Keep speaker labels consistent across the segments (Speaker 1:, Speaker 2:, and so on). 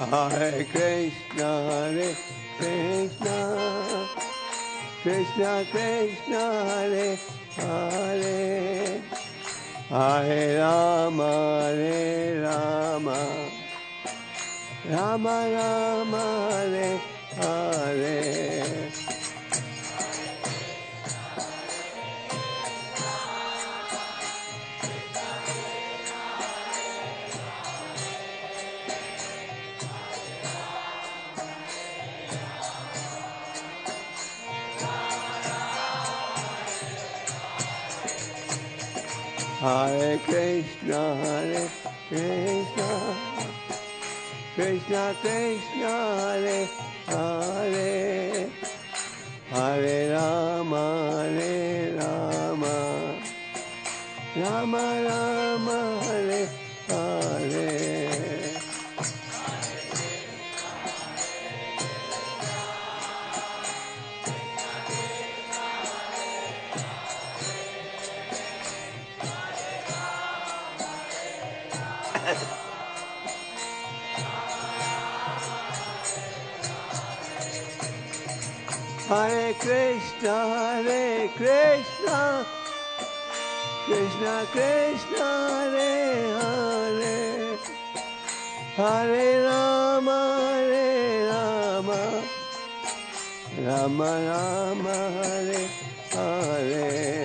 Speaker 1: Hare Krishna, Hare Krishna, Krishna Krishna, Hare Hare, Hare Rama, Hare Rama, Rama Rama, Hare Hare. Hare Krishna, Hare Krishna, Krishna Krishna, Hare Hare, Hare Rama, Hare Rama, Rama Rama, Hare Hare. Hare Krishna, Hare Krishna, Krishna Krishna, Hare Hare, Hare Rama, Hare Rama, Rama Rama, Hare Hare.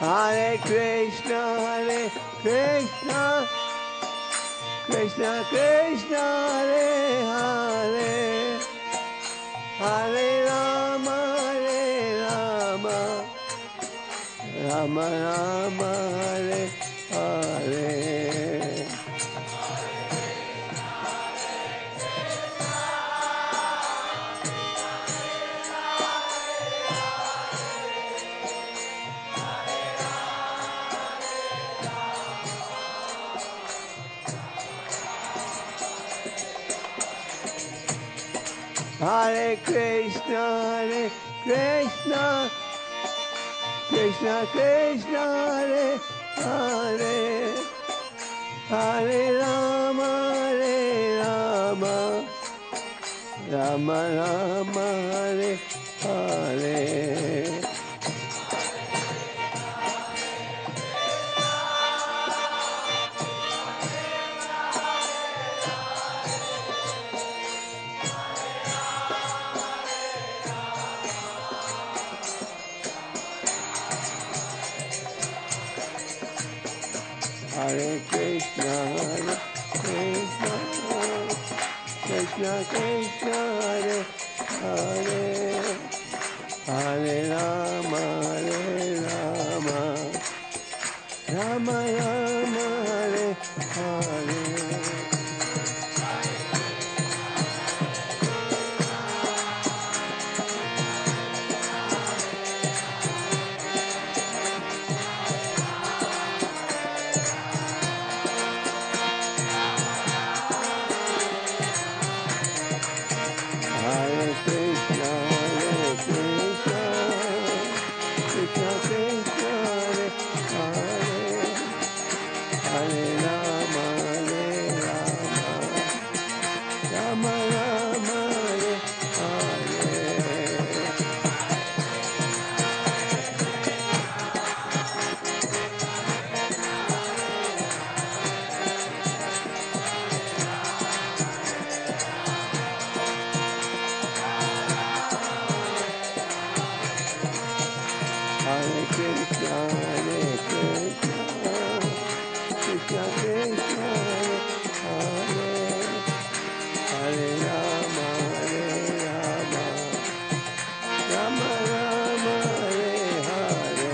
Speaker 1: Hare Krishna, Hare Krishna, Krishna Krishna, Hare Hare, Hare Rama, Hare Rama, Rama Rama, Hare Hare. Hare Krishna, Hare Krishna, Krishna Krishna, Hare Hare, Hare Rama, Hare Rama, Rama Rama, Hare Hare. Hare Krishna, Hare Krishna, Krishna Krishna, Hare Hare, Hare Rama, Hare Rama, Rama Rama, Hare Hare. Hare Krishna, Hare Krishna, Krishna Krishna, Hare Hare, Hare Rama, Hare Rama, Rama Rama, Hare Hare. Hare Krishna, Hare Krishna, Krishna Krishna, Hare Hare, Hare Rama, Hare Rama, Rama Rama, Hare Hare.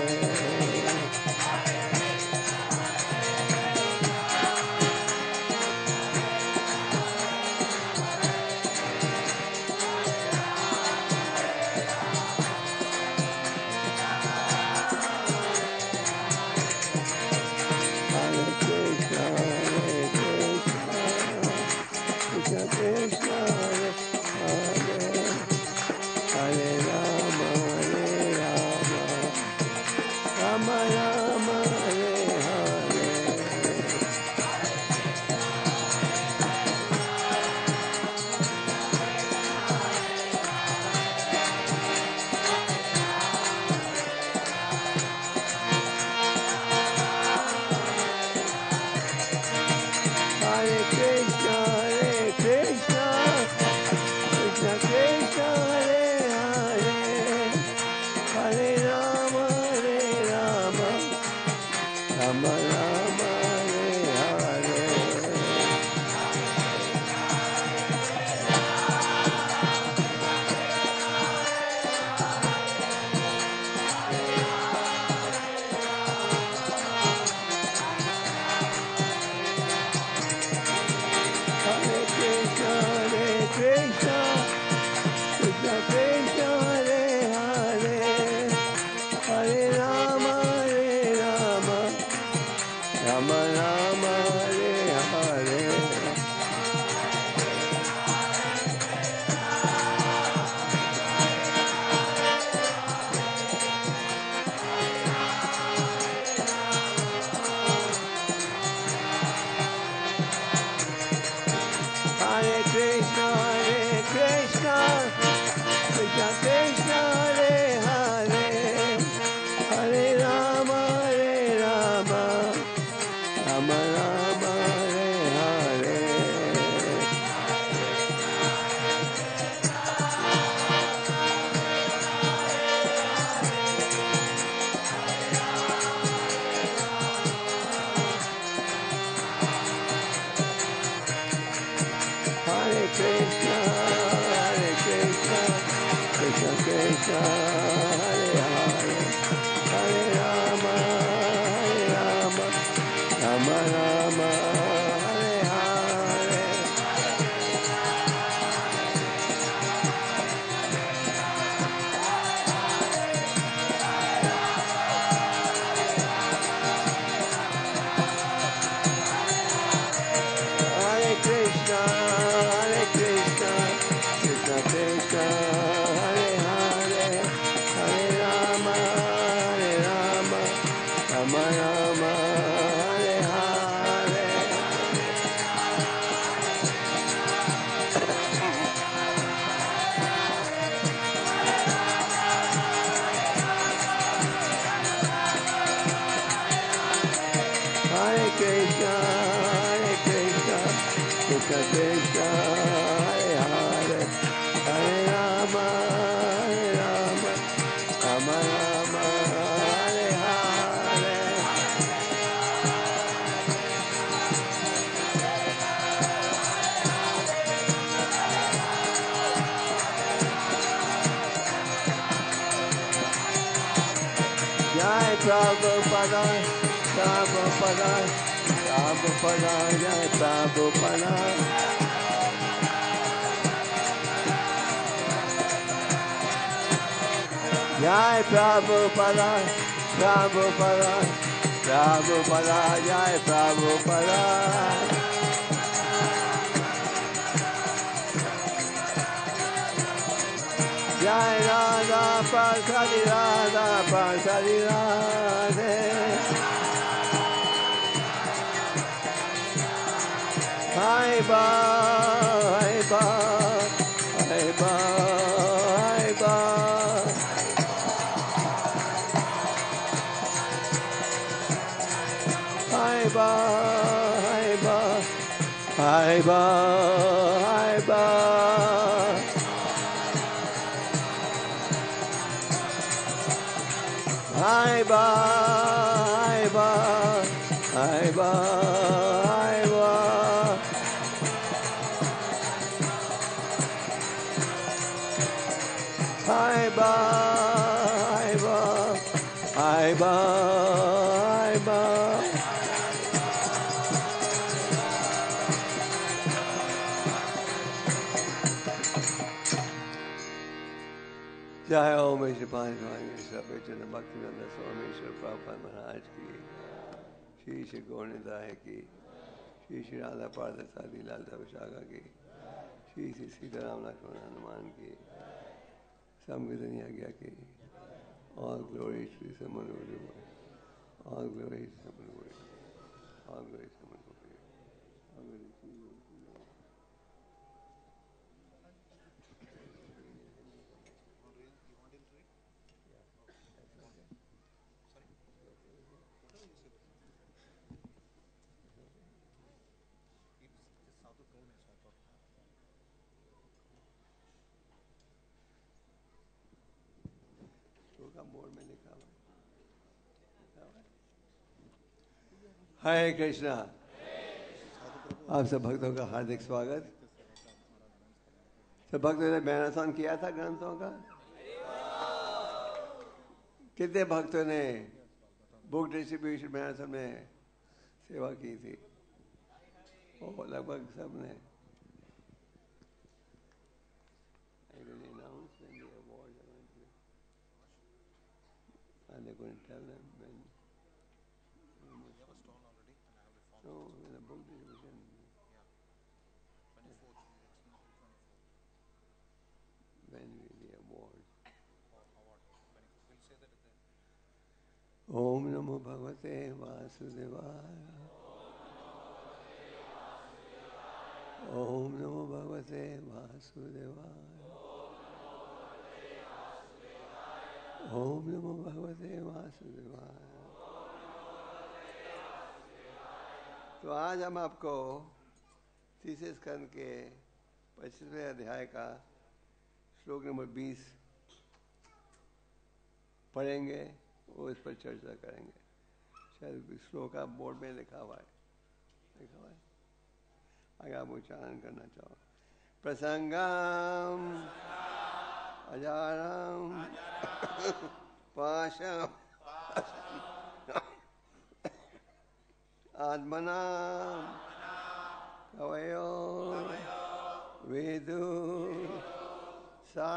Speaker 1: Krishna, Hare Hare, Hare Rama, Rama Rama, Hare Hare. Hare Krishna, Krishna Krishna, Hare Hare, Hare Rama, Rama Rama, Hare Hare. Hare Krishna, Krishna Krishna, Hare Hare, Hare Rama, Rama Rama, Hare Hare. Jai Prabhupada, Prabhupada, Prabhupada, Jai Prabhupada. Jai Prabhupada, Prabhupada, Prabhupada, Jai Prabhupada. Jai Radha Prasadi Radha Prasadi Radhe. Hai ba, hai ba, hai ba, hai ba. Hai ba, hai ba, hai ba, hai ba. Hai ba, hai ba, hai ba, hai ba. Hai ba, hai ba, hai ba, hai ba. जय ओम श्री पांच स्वामी सभे जन भक्तिवेदांत स्वामी श्री प्रभुपाद महाराज की, श्री श्री गौरनिताय की, श्री श्री राधा पार्थ सादी लाल विशाखा की, श्री श्री सीताराम लक्ष्मण हनुमान की, समगतनी आज्ञा की. All glory to Saman Guru. All glory to Saman Guru. All glory to Saman Guru. All glory to you. हरे कृष्णा. आप सब भक्तों का हार्दिक स्वागत. सब भक्तों ने मैराथन किया था ग्रंथों का. कितने भक्तों ने बुक डिस्ट्रीब्यूशन मैराथन में सेवा की थी? ओ लगभग सब ने. They're going to tell them when. We have a stall already, and I have informed. No, in the book division. Yeah. 24th. When will the award? Or award. We'll say that at the end. Om Namo Bhagavate Vasudevaya. Om Namo Bhagavate Vasudevaya. Om Namo Bhagavate Vasudevaya. तो आज हम आपको तीसरे स्कंद के 25वें अध्याय का श्लोक number 20 पढ़ेंगे और इस पर चर्चा करेंगे. शायद श्लोक आप बोर्ड में लिखा हुआ है. अगर आप उच्चारण करना चाहो. प्रसंगम अज अजारं पाशम् आत्मना कवयो विदुः सा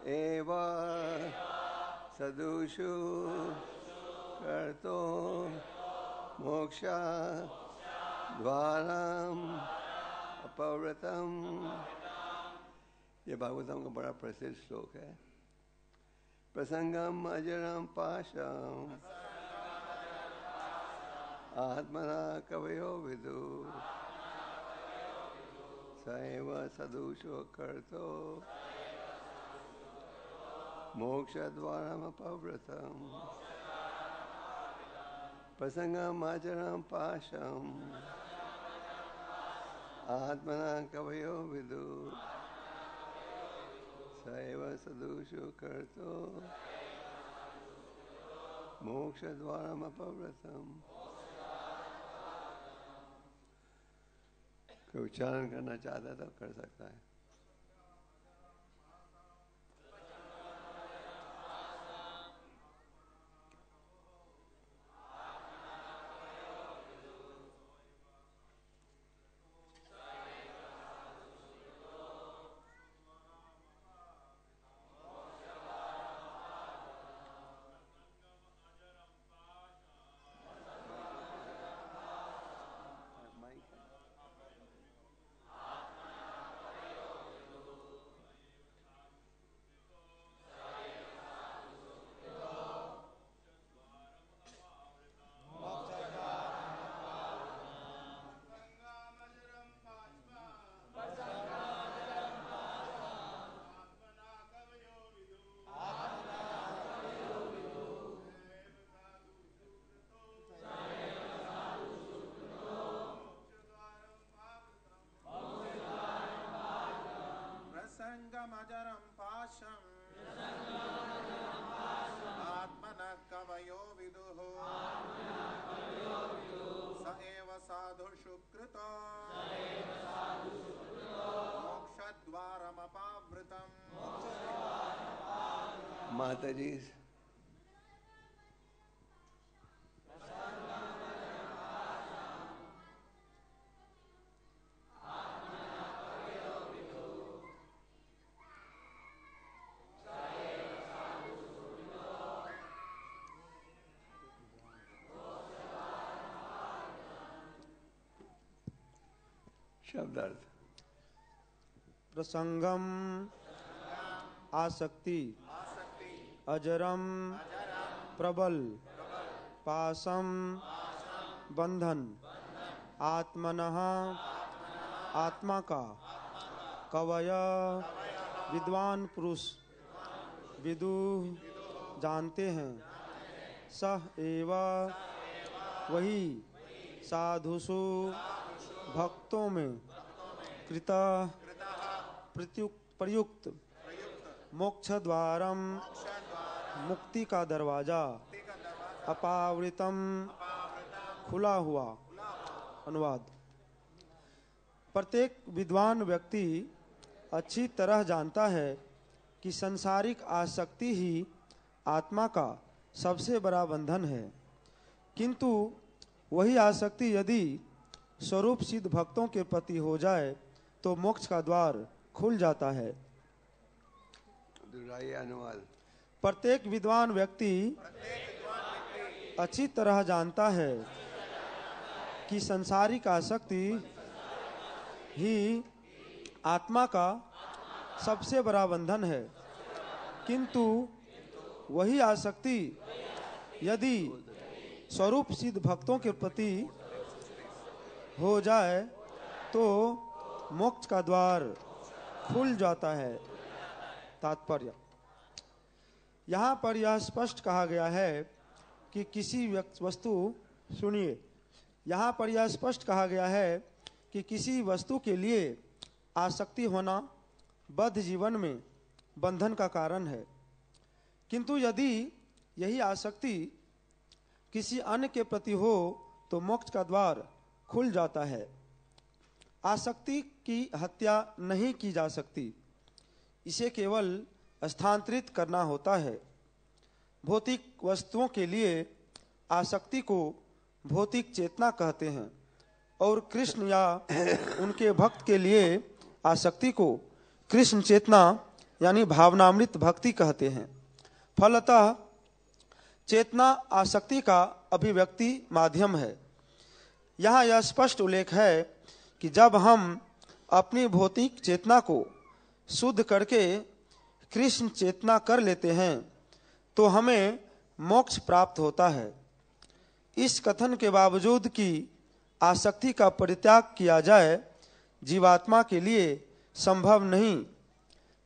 Speaker 1: एव सदुषु कर्तो मोक्षा द्वारम अपवृतम। ये भागवतम का बड़ा प्रसिद्ध श्लोक है। प्रसंगम अजरम पाशम आत्मना कवयो विदु सैव सदुषो कर्तो मोक्ष द्वारम अपवृतम। प्रसंगम आचरम पाशम आत्मना कवयो विदु सैव सदुषो कर्तो मोक्ष द्वारम अपवृतम। कोई उच्चारण करना चाहता तो कर सकता है।
Speaker 2: प्रसंगमजरं पाशम् आत्मनः कवयो विदुः स एव साधुषु कृतो मोक्षद्वारमपावृतम्।
Speaker 1: माताजी शब्दार्थ।
Speaker 3: प्रसंगम आसक्ति अजरम प्रबल पाशम बंधन आत्मनः आत्मा का कवय विद्वान पुरुष विदु जानते हैं। सह एव वही साधुषु भक्तों में कृत प्रयुक्त मोक्ष द्वारम मुक्ति का दरवाजा अपावृतम खुला हुआ। अनुवाद। प्रत्येक विद्वान व्यक्ति अच्छी तरह जानता है कि सांसारिक आसक्ति ही आत्मा का सबसे बड़ा बंधन है, किंतु वही आसक्ति यदि स्वरूप सिद्ध भक्तों के प्रति हो जाए तो मोक्ष का द्वार खुल जाता है।
Speaker 1: अनुवाद।
Speaker 3: प्रत्येक विद्वान व्यक्ति अच्छी तरह जानता है कि सांसारिक आसक्ति ही आत्मा का सबसे बड़ा बंधन है, किंतु वही आसक्ति यदि स्वरूप सिद्ध भक्तों के प्रति हो जाए तो मोक्ष का द्वार खुल जाता है। तात्पर्य। यहाँ पर यह स्पष्ट कहा गया है कि किसी वस्तु सुनिए, यहाँ पर यह स्पष्ट कहा गया है कि किसी वस्तु के लिए आसक्ति होना बद्ध जीवन में बंधन का कारण है, किंतु यदि यही आसक्ति किसी अन्य के प्रति हो तो मोक्ष का द्वार खुल जाता है। आसक्ति की हत्या नहीं की जा सकती, इसे केवल स्थानांतरित करना होता है। भौतिक वस्तुओं के लिए आसक्ति को भौतिक चेतना कहते हैं और कृष्ण या उनके भक्त के लिए आसक्ति को कृष्ण चेतना यानी भावनामृत भक्ति कहते हैं। फलतः चेतना आसक्ति का अभिव्यक्ति माध्यम है। यहाँ यह स्पष्ट उल्लेख है कि जब हम अपनी भौतिक चेतना को शुद्ध करके कृष्ण चेतना कर लेते हैं तो हमें मोक्ष प्राप्त होता है। इस कथन के बावजूद कि आसक्ति का परित्याग किया जाए, जीवात्मा के लिए संभव नहीं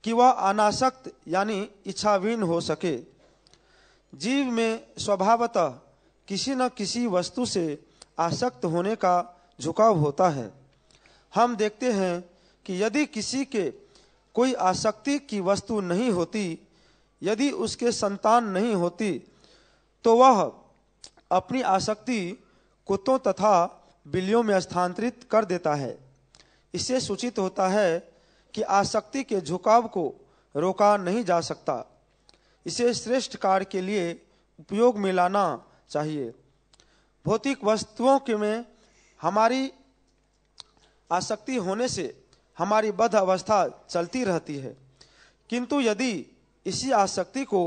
Speaker 3: कि वह अनासक्त यानी इच्छाविहीन हो सके। जीव में स्वभावतः किसी न किसी वस्तु से आसक्त होने का झुकाव होता है। हम देखते हैं कि यदि किसी के कोई आसक्ति की वस्तु नहीं होती, यदि उसके संतान नहीं होती, तो वह अपनी आसक्ति कुत्तों तथा बिल्लियों में स्थानांतरित कर देता है। इससे सूचित होता है कि आसक्ति के झुकाव को रोका नहीं जा सकता। इसे श्रेष्ठ कार्य के लिए उपयोग में लाना चाहिए। भौतिक वस्तुओं के में हमारी आसक्ति होने से हमारी बद्ध अवस्था चलती रहती है, किंतु यदि इसी आसक्ति को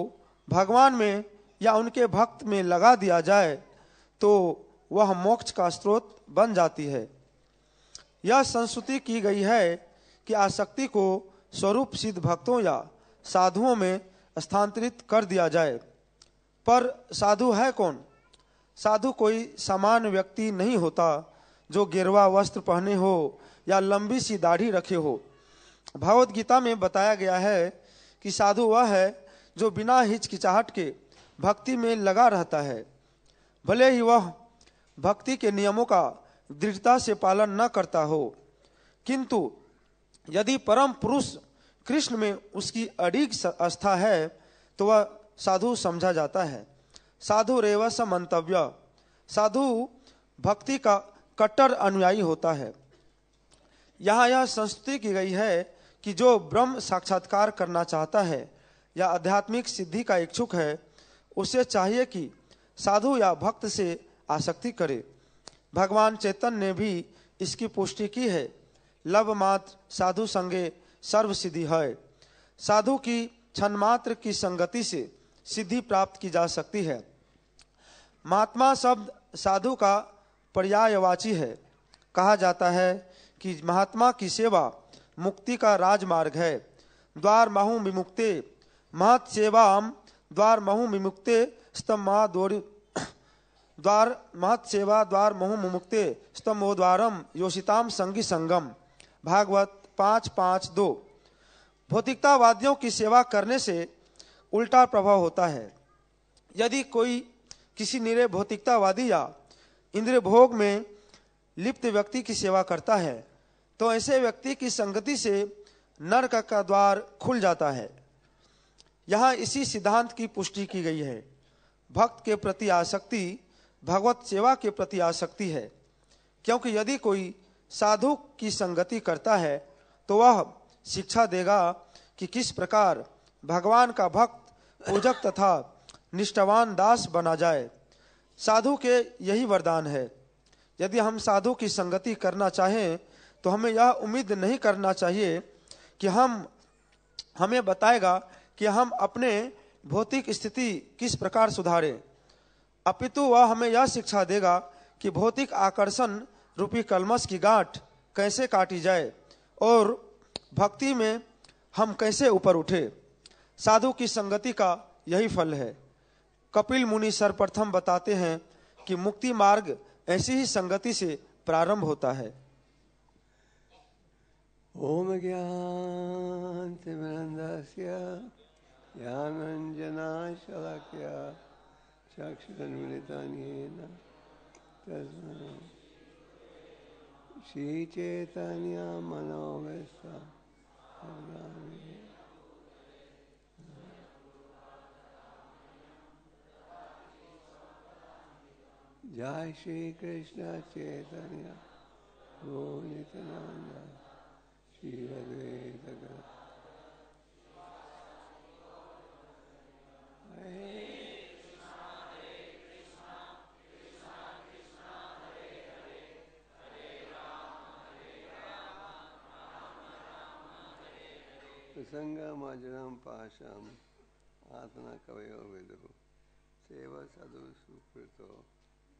Speaker 3: भगवान में या उनके भक्त में लगा दिया जाए तो वह मोक्ष का स्रोत बन जाती है। यह संस्तुति की गई है कि आसक्ति को स्वरूप सिद्ध भक्तों या साधुओं में स्थानांतरित कर दिया जाए। पर साधु है कौन? साधु कोई सामान्य व्यक्ति नहीं होता जो गेरुआ वस्त्र पहने हो या लंबी सी दाढ़ी रखे हो। भगवद गीता में बताया गया है कि साधु वह है जो बिना हिचकिचाहट के भक्ति में लगा रहता है, भले ही वह भक्ति के नियमों का दृढ़ता से पालन न करता हो, किंतु यदि परम पुरुष कृष्ण में उसकी अडिग आस्था है तो वह साधु समझा जाता है। साधु रेव स मंतव्य, साधु भक्ति का कट्टर अनुयायी होता है। यहाँ यह संस्तुति की गई है कि जो ब्रह्म साक्षात्कार करना चाहता है या आध्यात्मिक सिद्धि का इच्छुक है, उसे चाहिए कि साधु या भक्त से आसक्ति करे। भगवान चैतन्य ने भी इसकी पुष्टि की है। लव मात्र साधु संगे सर्व सिद्धि है। साधु की क्षण मात्र की संगति से सिद्धि प्राप्त की जा सकती है। महात्मा शब्द साधु का पर्यायवाची है। कहा जाता है कि महात्मा की सेवा मुक्ति का राजमार्ग है। द्वार महु विमुक्ते महत सेवाम द्वार महु विमुक्ते स्तम्मा द्वार महत सेवा द्वार महु मुमुक्ते स्तम्भो द्वारम योषिताम संगी संगम। भागवत 5:5-2। भौतिकतावादियों की सेवा करने से उल्टा प्रभाव होता है। यदि कोई किसी निरे भौतिकतावादी या इंद्रिय भोग में लिप्त व्यक्ति की सेवा करता है तो ऐसे व्यक्ति की संगति से नरक का द्वार खुल जाता है। यहाँ इसी सिद्धांत की पुष्टि की गई है। भक्त के प्रति आसक्ति भगवत सेवा के प्रति आसक्ति है, क्योंकि यदि कोई साधु की संगति करता है तो वह शिक्षा देगा कि किस प्रकार भगवान का भक्त, पूजक तथा निष्ठावान दास बना जाए। साधु के यही वरदान है। यदि हम साधु की संगति करना चाहें तो हमें यह उम्मीद नहीं करना चाहिए कि हमें बताएगा कि हम अपने भौतिक स्थिति किस प्रकार सुधारें, अपितु वह हमें यह शिक्षा देगा कि भौतिक आकर्षण रूपी कलमश की गांठ कैसे काटी जाए और भक्ति में हम कैसे ऊपर उठे। साधु की संगति का यही फल है। कपिल मुनि सर्वप्रथम बताते हैं कि मुक्ति मार्ग ऐसी ही संगति से प्रारंभ होता है।
Speaker 1: ओम ज्ञानतिमिरन्धस्य ज्ञानाञ्जनशलाकया चक्षुरुन्मिलितं येन तस्मै श्रीचैतन्यमनोभीष्टं जय श्री कृष्ण चैतन्य गो नित्यानंद श्री अद्वैत प्रसंगमजरम पाशम आत्मा कवयो विदु सेव सदु सुकृतो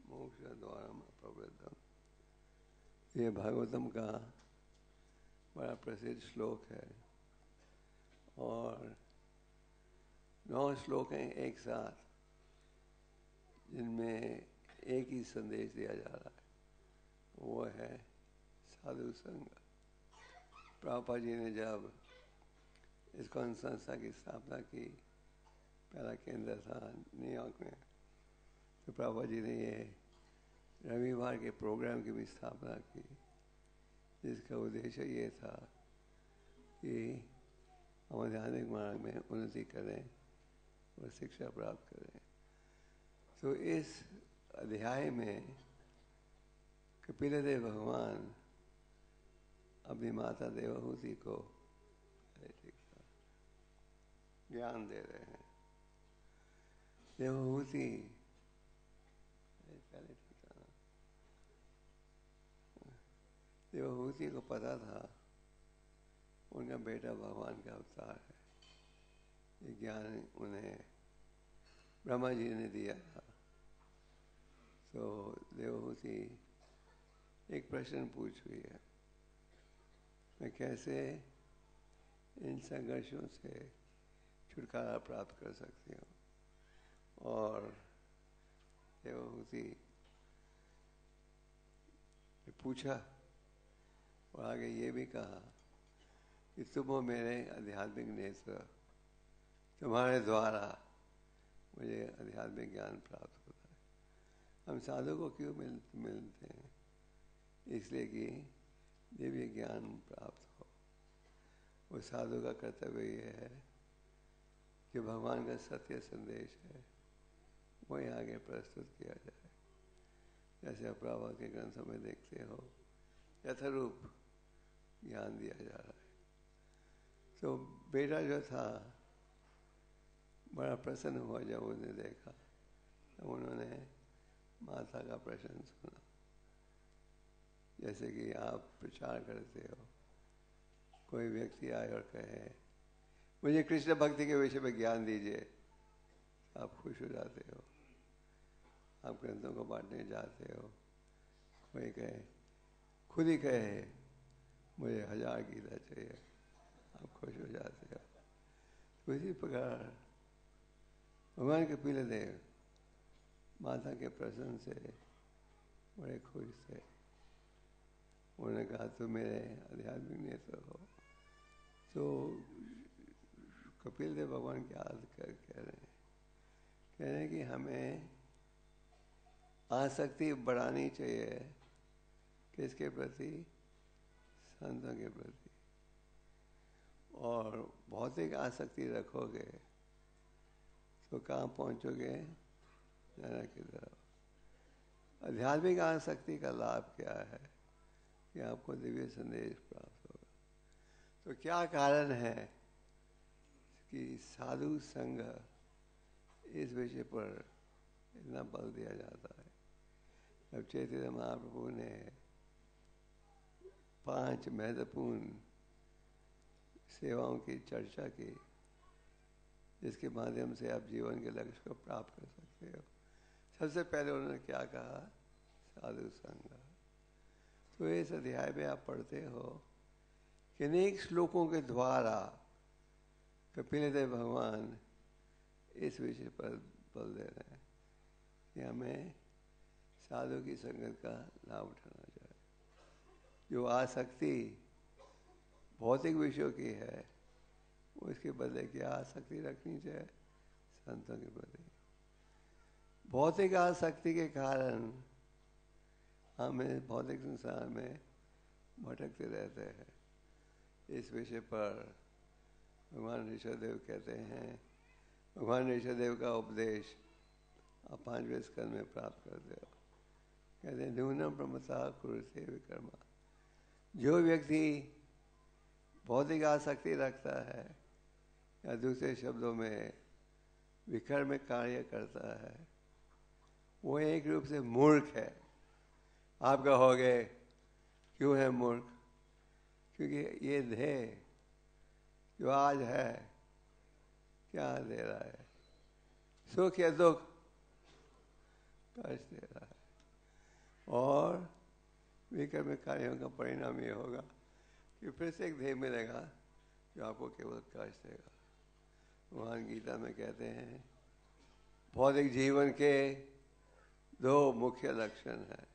Speaker 1: मोक्ष द्वारम अप्रवृद्धम। ये भागवतम का बड़ा प्रसिद्ध श्लोक है और 9 श्लोक हैं एक साथ, जिनमें एक ही संदेश दिया जा रहा है, वो है साधु संग। प्रभुपाद जी ने जब इस्कॉन संस्था की स्थापना की, पहला केंद्र था न्यूयॉर्क में, तो प्रभुपाद जी ने ये रविवार के प्रोग्राम की भी स्थापना की, जिसका उद्देश्य ये था कि हम आध्यात्मिक मार्ग में उन्नति करें और शिक्षा प्राप्त करें। तो इस अध्याय में कपिलदेव भगवान अपनी माता देवहूति को ज्ञान दे रहे हैं। देवहूति देवहूति को पता था उनका बेटा भगवान का अवतार है, ये ज्ञान उन्हें ब्रह्मा जी ने दिया था। तो देवहूति एक प्रश्न पूछ रही है, मैं कैसे इन संघर्षों से छुटकारा प्राप्त कर सकती हूँ। और देवहूति ने पूछा और आगे ये भी कहा कि तुम हो मेरे आध्यात्मिक नेत्र, तुम्हारे द्वारा मुझे आध्यात्मिक ज्ञान प्राप्त होता है। हम साधु को क्यों मिलते हैं? इसलिए कि दिव्य ज्ञान प्राप्त हो। वो साधु का कर्तव्य ये है कि भगवान का सत्य संदेश है वही आगे प्रस्तुत किया जाए। जैसे आप प्रभुपाद के ग्रंथों में देखते हो, यथारूप ज्ञान दिया जा रहा है। तो बेटा जो था बड़ा प्रसन्न हुआ जब उन्हें देखा, तब उन्होंने माता का प्रश्न सुना। जैसे कि आप प्रचार करते हो, कोई व्यक्ति आए और कहे मुझे कृष्ण भक्ति के विषय में ज्ञान दीजिए, आप खुश हो जाते हो, आप ग्रंथों को बांटने जाते हो। कोई कहे, खुद ही कहे मुझे 1000 गीता चाहिए, आप खुश हो जाते हो। तो इसी प्रकार भगवान कपिलदेव माता के प्रश्न से बड़े खुश थे। उन्होंने कहा तुम मेरे आध्यात्मिक नेत्र हो। तो कपिलदेव भगवान क्या कह रहे हैं? कह रहे हैं कि हमें आसक्ति बढ़ानी चाहिए, किसके प्रति? संतों के प्रति। और भौतिक आसक्ति रखोगे तो कहाँ पहुँचोगे? नरक की तरफ। आध्यात्मिक आसक्ति का लाभ क्या है? कि आपको दिव्य संदेश प्राप्त होगा। तो क्या कारण है कि साधु संघ इस विषय पर इतना बल दिया जाता है? जब चैतन्य महाप्रभु ने 5 महत्वपूर्ण सेवाओं की चर्चा की, जिसके माध्यम से आप जीवन के लक्ष्य को प्राप्त कर सकते हो, सबसे पहले उन्होंने क्या कहा? साधु संग। तो इस अध्याय में आप पढ़ते हो कि अनेक श्लोकों के द्वारा कपिलदेव भगवान इस विषय पर बल दे रहे हैं कि हमें साधु की संगत का लाभ उठाना चाहिए। जो आसक्ति भौतिक विषयों की है, उसके बदले क्या आसक्ति रखनी चाहिए? संतों के प्रति। भौतिक आसक्ति के कारण हमें भौतिक संसार में भटकते रहते हैं। इस विषय पर भगवान ऋषभदेव कहते हैं, भगवान ऋषभदेव का उपदेश आप 5वें स्कंद में प्राप्त करते हो। कहते हैं न्यूनम प्रमता कुरुते विकर्मा। जो व्यक्ति भौतिक आसक्ति रखता है, या दूसरे शब्दों में विकर में कार्य करता है, वो एक रूप से मूर्ख है। आप कहोगे क्यों है मूर्ख? क्योंकि ये ध्येय जो आज है क्या दे रहा है, सुख या दुख, कष्ट दे रहा है। और विकर्म कार्यों का परिणाम ये होगा कि फिर से एक देह मिलेगा जो आपको केवल कष्ट देगा। भगवान गीता में कहते हैं भौतिक जीवन के दो मुख्य लक्षण हैं,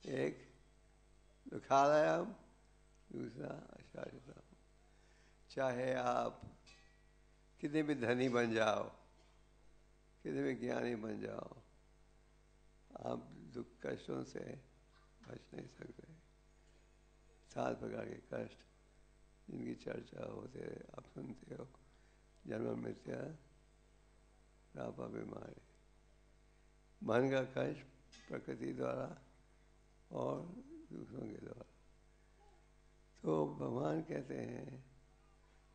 Speaker 1: एक दुखालयम, दूसरा अशाश्वतम। चाहे आप कितने भी धनी बन जाओ, कितने भी ज्ञानी बन जाओ, आप दुख कष्टों से बच नहीं सकते। 7 प्रकार के कष्ट जिनकी चर्चा होते आप सुनते हो, जन्म मृत्यु रापा बीमारी, मन का कष्ट प्रकृति द्वारा और दूसरों के द्वारा। तो भगवान कहते हैं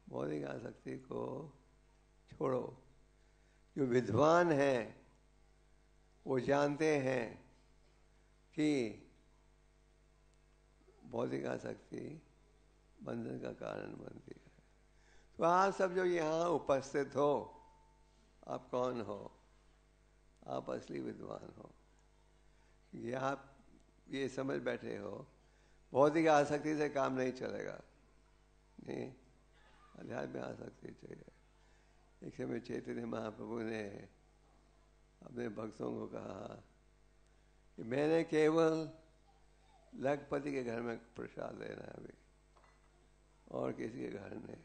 Speaker 1: भौतिक आसक्ति को छोड़ो। जो विद्वान हैं वो जानते हैं कि भौतिक आसक्ति बंधन का कारण बनती है। तो आप सब जो यहाँ उपस्थित हो, आप कौन हो? आप असली विद्वान हो, क्योंकि आप ये समझ बैठे हो भौतिक आसक्ति से काम नहीं चलेगा, नहीं, अध्यात्म आसक्ति चाहिए। एक समय चैतन्य महाप्रभु ने अपने भक्तों को कहा कि मैंने केवल लखपति के घर में प्रसाद लेना है अभी, और किसी के घर नहीं।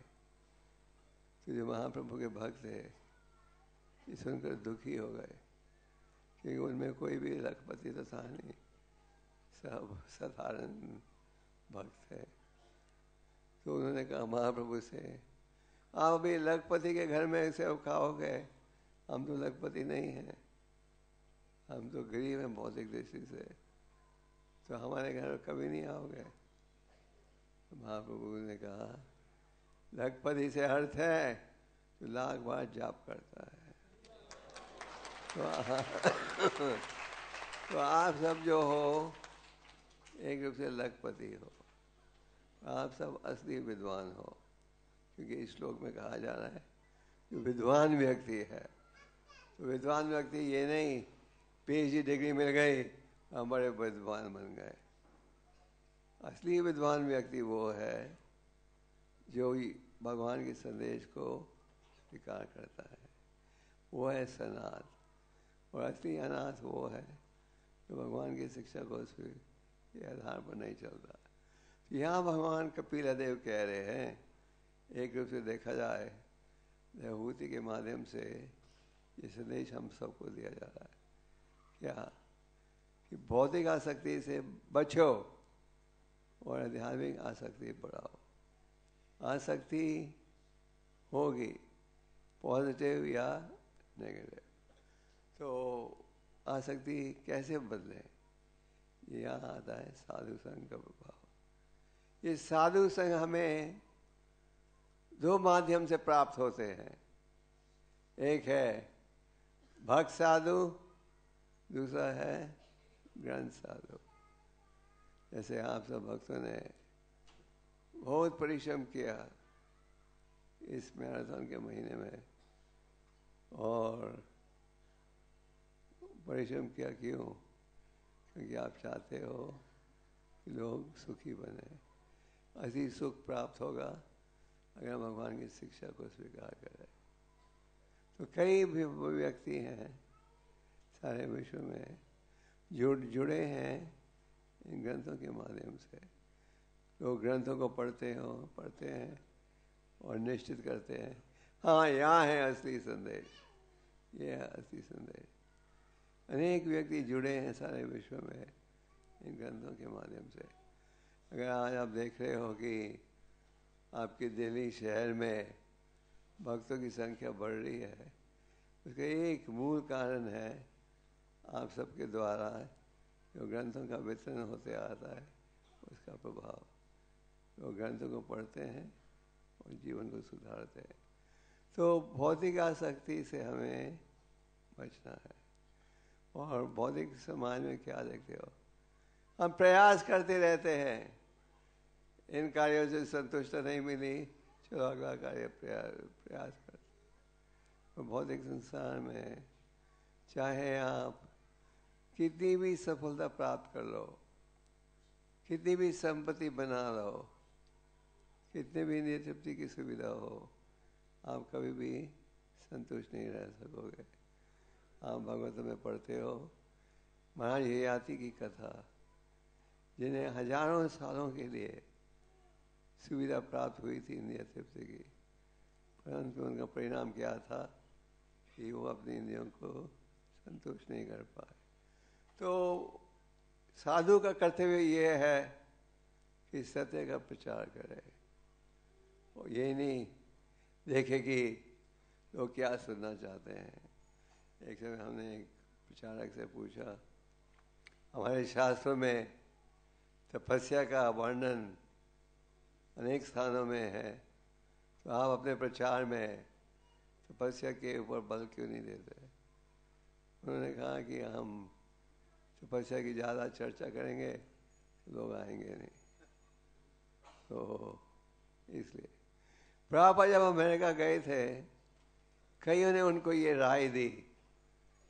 Speaker 1: तो जो महाप्रभु के भक्त थे ये सुनकर दुखी हो गए, क्योंकि उनमें कोई भी लखपति तो था नहीं, सब साधारण भक्त थे। तो उन्होंने कहा महाप्रभु से, आप अभी लखपति के घर में सेव खाओगे, हम तो लखपति नहीं हैं, हम तो गरीब हैं भौतिक दृष्टि से, तो हमारे घर कभी नहीं आओगे। महाप्रभु ने कहा लखपति से अर्थ है जो लाख बार जाप करता है। तो आप सब जो हो एक रूप से लखपति हो, आप सब असली विद्वान हो, क्योंकि इस श्लोक में कहा जा रहा है जो विद्वान व्यक्ति है। तो विद्वान व्यक्ति ये नहीं PhD डिग्री मिल गई हम बड़े विद्वान बन गए। असली विद्वान व्यक्ति वो है जो भगवान के संदेश को स्वीकार करता है, वो है सनाथ। और असली अनाथ वो है जो भगवान की शिक्षा को के आधार पर नहीं चलता। तो यहाँ भगवान कपिलदेव कह रहे हैं, एक रूप से देखा जाए देवहूति के माध्यम से ये संदेश हम सबको दिया जा रहा है, क्या कि भौतिक आसक्ति से बचो और आध्यात्मिक आसक्ति बढ़ाओ। आसक्ति होगी पॉजिटिव या नेगेटिव, तो आसक्ति कैसे बदले, यहाँ आता है साधु संग का प्रभाव। ये साधु संग हमें 2 माध्यम से प्राप्त होते हैं, एक है भक्त साधु, दूसरा है ग्रंथ साधु। जैसे आप सब भक्तों ने बहुत परिश्रम किया इस मैराथन के महीने में, और परिश्रम किया क्यों? क्योंकि आप चाहते हो कि लोग सुखी बने। असली सुख प्राप्त होगा अगर भगवान की शिक्षा को स्वीकार करें। तो कई भी व्यक्ति हैं सारे विश्व में जुड़े हैं इन ग्रंथों के माध्यम से। लोग ग्रंथों को पढ़ते हैं और निश्चित करते हैं हाँ यहाँ है असली संदेश, ये है असली संदेश। अनेक व्यक्ति जुड़े हैं सारे विश्व में इन ग्रंथों के माध्यम से। अगर आज आप देख रहे हो कि आपके दिल्ली शहर में भक्तों की संख्या बढ़ रही है, उसका एक मूल कारण है आप सबके द्वारा जो ग्रंथों का वितरण होते आता है उसका प्रभाव। तो ग्रंथों को पढ़ते हैं और जीवन को सुधारते हैं। तो भौतिक आसक्ति से हमें बचना है। और भौतिक समाज में क्या देखते हो, हम प्रयास करते रहते हैं, इन कार्यों से संतुष्ट नहीं मिली, चलो अगला कार्य प्रयास करते। तो भौतिक संसार में चाहे आप कितनी भी सफलता प्राप्त कर लो, कितनी भी संपत्ति बना लो, कितने भी इंद्रिय तृप्ति की सुविधा हो, आप कभी भी संतुष्ट नहीं रह सकोगे। आप भगवत में पढ़ते हो महाराज ययाति की कथा, जिन्हें हजारों सालों के लिए सुविधा प्राप्त हुई थी इंद्रिय तृप्ति की, परंतु उनका परिणाम क्या था कि वो अपनी इंद्रियों को संतुष्ट नहीं कर पाए। तो साधु का कर्तव्य ये है कि सत्य का प्रचार करे, और ये नहीं देखे कि लोग क्या सुनना चाहते हैं। एक समय हमने एक प्रचारक से पूछा, हमारे शास्त्रों में तपस्या का वर्णन अनेक स्थानों में है, तो आप अपने प्रचार में तपस्या के ऊपर बल क्यों नहीं देते? उन्होंने कहा कि हम तपस्या की ज़्यादा चर्चा करेंगे तो लोग आएंगे नहीं, तो इसलिए प्रभुपाद जब अमेरिका गए थे, कईयों ने उनको ये राय दी,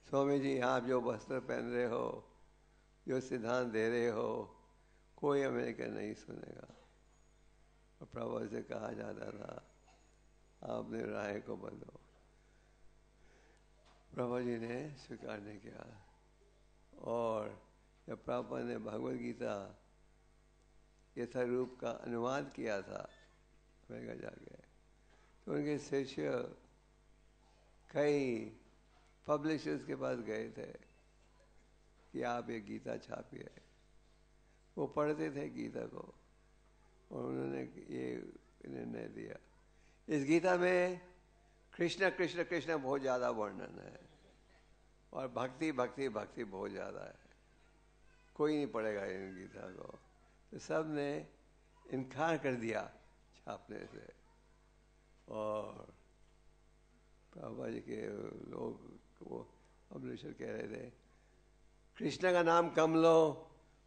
Speaker 1: स्वामी जी आप जो वस्त्र पहन रहे हो, जो सिद्धांत दे रहे हो, कोई अमेरिकन नहीं सुनेगा। और प्रभु से कहा जाता था आप अपने राय को बदलो। प्रभु जी ने स्वीकार नहीं किया, और जब प्रभु ने भगवद गीता यथारूप का अनुवाद किया था अमेरिका जाके, तो उनके शिष्य कई पब्लिशर्स के पास गए थे कि आप ये गीता छापिए। वो पढ़ते थे गीता को, और उन्होंने ये निर्णय दिया, इस गीता में कृष्ण कृष्ण कृष्ण बहुत ज़्यादा वर्णन है, और भक्ति भक्ति भक्ति बहुत ज़्यादा है, कोई नहीं पढ़ेगा इन गीता को। तो सब ने इनकार कर दिया छापने से, और प्रभुपाद जी के लोग वो पब्लिशर कह रहे थे कृष्ण का नाम कम लो,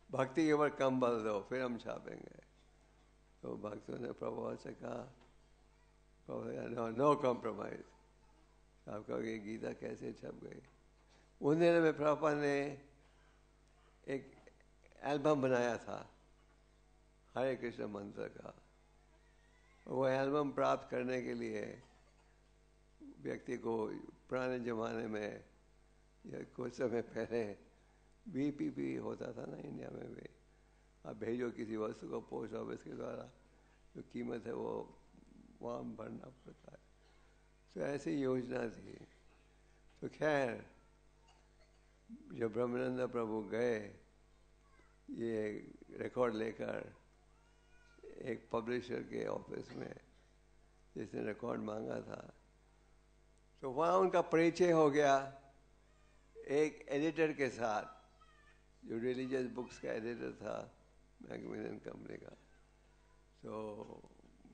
Speaker 1: भक्ति के ऊपर कम बल दो, फिर हम छापेंगे। तो भक्तों ने प्रभुपाद से कहा, नो कॉम्प्रोमाइज, आपका ये गीता कैसे छप गई? उन दिनों में प्रभुपाद ने एक एल्बम बनाया था हरे कृष्ण मंत्र का। वो एल्बम प्राप्त करने के लिए व्यक्ति को पुराने ज़माने में या कुछ समय पहले बीपीपी होता था ना इंडिया में भी, आप भेजो किसी वस्तु को पोस्ट ऑफिस के द्वारा, जो कीमत है वो वहाँ भरना पड़ता है। तो ऐसी योजना थी। तो खैर जब ब्रह्मानंद प्रभु गए ये रिकॉर्ड लेकर एक पब्लिशर के ऑफिस में, जिसने रिकॉर्ड मांगा था, तो वहाँ उनका परिचय हो गया एक एडिटर के साथ, जो रिलीजियस बुक्स का एडिटर था मैकमिलन कंपनी का। तो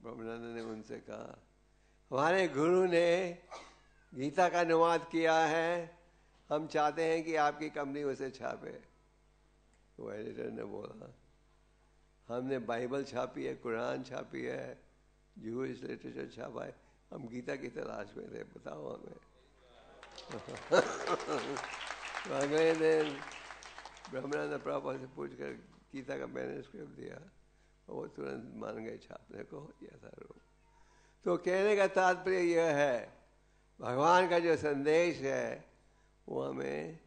Speaker 1: ब्रह्मानंद ने उनसे कहा, हमारे गुरु ने गीता का अनुवाद किया है, हम चाहते हैं कि आपकी कंपनी उसे छापे। तो एडिटर ने बोला, हमने बाइबल छापी है, कुरान छापी है, जूइश लिटरेचर छापा है, हम गीता की तलाश में थे, बताओ हमें। तो अगले दिन ब्रह्मानंद प्रभु से पूछकर गीता का मैन्युस्क्रिप्ट दिया, और वो तुरंत मान गए छापने को यथारूप। तो कहने का तात्पर्य यह है, भगवान का जो संदेश है वो हमें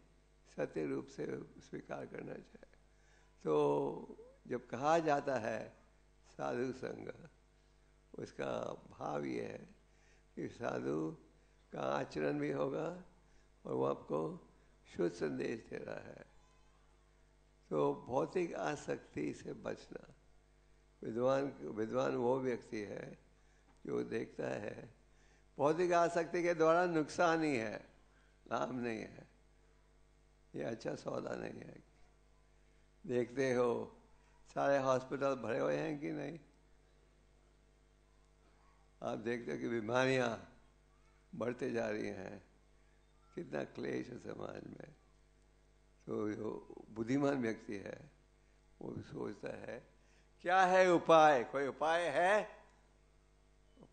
Speaker 1: सत्य रूप से स्वीकार करना चाहिए। तो जब कहा जाता है साधु संग, उसका भाव ये है कि साधु का आचरण भी होगा और वो आपको शुद्ध संदेश दे रहा है। तो भौतिक आसक्ति से बचना, विद्वान वो व्यक्ति है जो देखता है भौतिक आसक्ति के द्वारा नुकसान ही है, लाभ नहीं है, ये अच्छा सौदा नहीं है। देखते हो सारे हॉस्पिटल भरे हुए हैं कि नहीं? आप देखते हो कि बीमारियां बढ़ते जा रही हैं, कितना क्लेश है समाज में। तो जो बुद्धिमान व्यक्ति है वो सोचता है क्या है उपाय, कोई उपाय है?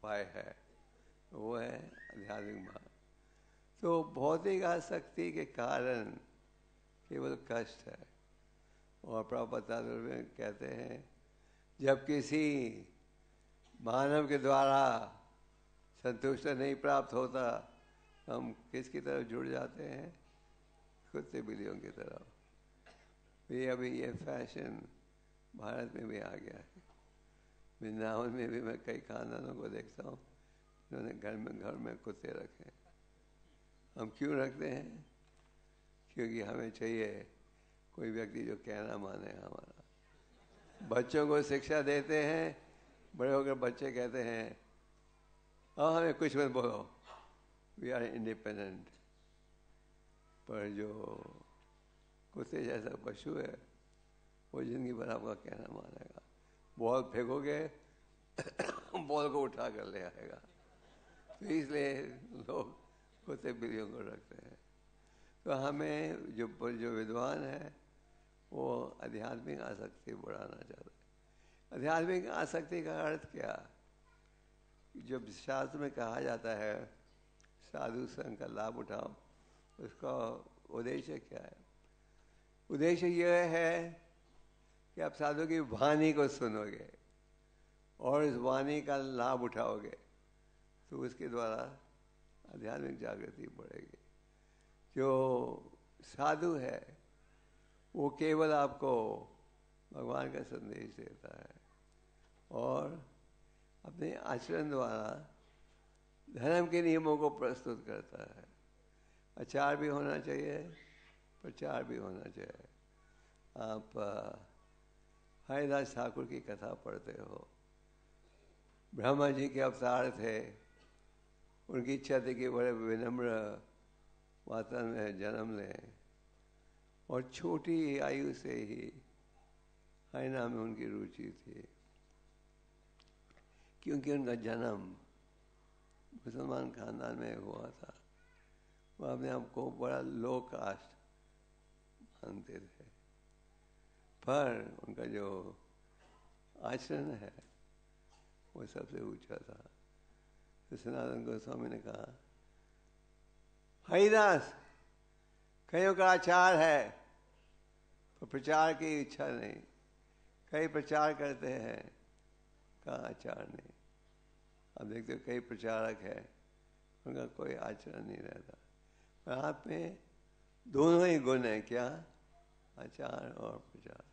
Speaker 1: उपाय है, वो है आध्यात्मिक मार्ग। तो भौतिक आसक्ति के कारण केवल कष्ट है। और प्रभुपाद में कहते हैं, जब किसी मानव के द्वारा संतुष्ट नहीं प्राप्त होता, हम किसकी तरफ जुड़ जाते हैं? कुत्ते बिल्लियों की तरफ। ये अभी ये फैशन भारत में भी आ गया है। वृंदावन में भी मैं कई खानदानों को देखता हूँ जिन्होंने घर में कुत्ते रखे हैं। हम क्यों रखते हैं? क्योंकि हमें चाहिए कोई व्यक्ति जो कहना माने हमारा। बच्चों को शिक्षा देते हैं, बड़े होकर बच्चे कहते हैं हमें कुछ मत बोलो, वी आर इंडिपेंडेंट। पर जो कुत्ते जैसा पशु है वो जिंदगी भर आपका कहना मानेगा। बॉल फेंकोगे बॉल को उठा कर ले आएगा। तो इसलिए लोग कुत्ते बिल्लियों को रखते हैं। तो हमें जो विद्वान है वो आध्यात्मिक आसक्ति बढ़ाना चाहता है। आध्यात्मिक आसक्ति का अर्थ क्या? जब शास्त्र में कहा जाता है साधु संग का लाभ उठाओ, उसका उद्देश्य क्या है? उद्देश्य यह है कि आप साधु की वाणी को सुनोगे और इस वाणी का लाभ उठाओगे तो उसके द्वारा आध्यात्मिक जागृति बढ़ेगी। जो साधु है वो केवल आपको भगवान का संदेश देता है और अपने आचरण द्वारा धर्म के नियमों को प्रस्तुत करता है। आचार भी होना चाहिए, प्रचार भी होना चाहिए। आप हरिदास ठाकुर की कथा पढ़ते हो, ब्रह्मा जी के अवतार थे, उनकी इच्छा थी कि बड़े विनम्र वातावरण में जन्म लें और छोटी आयु से ही हरिनाम में उनकी रुचि थी, क्योंकि उनका जन्म मुसलमान खानदान में हुआ था। वो अपने आप को बड़ा लो कास्ट मानते थे, पर उनका जो आचरण है वो सबसे ऊंचा था। तो सनातन गोस्वामी ने कहा, हरिदास कईयों का आचार है पर प्रचार की इच्छा नहीं। कई प्रचार करते हैं, का आचार नहीं। अब देखते हो कई प्रचारक है, उनका कोई आचरण नहीं रहता। पर आप में दोनों ही गुण है, क्या? आचार और प्रचार।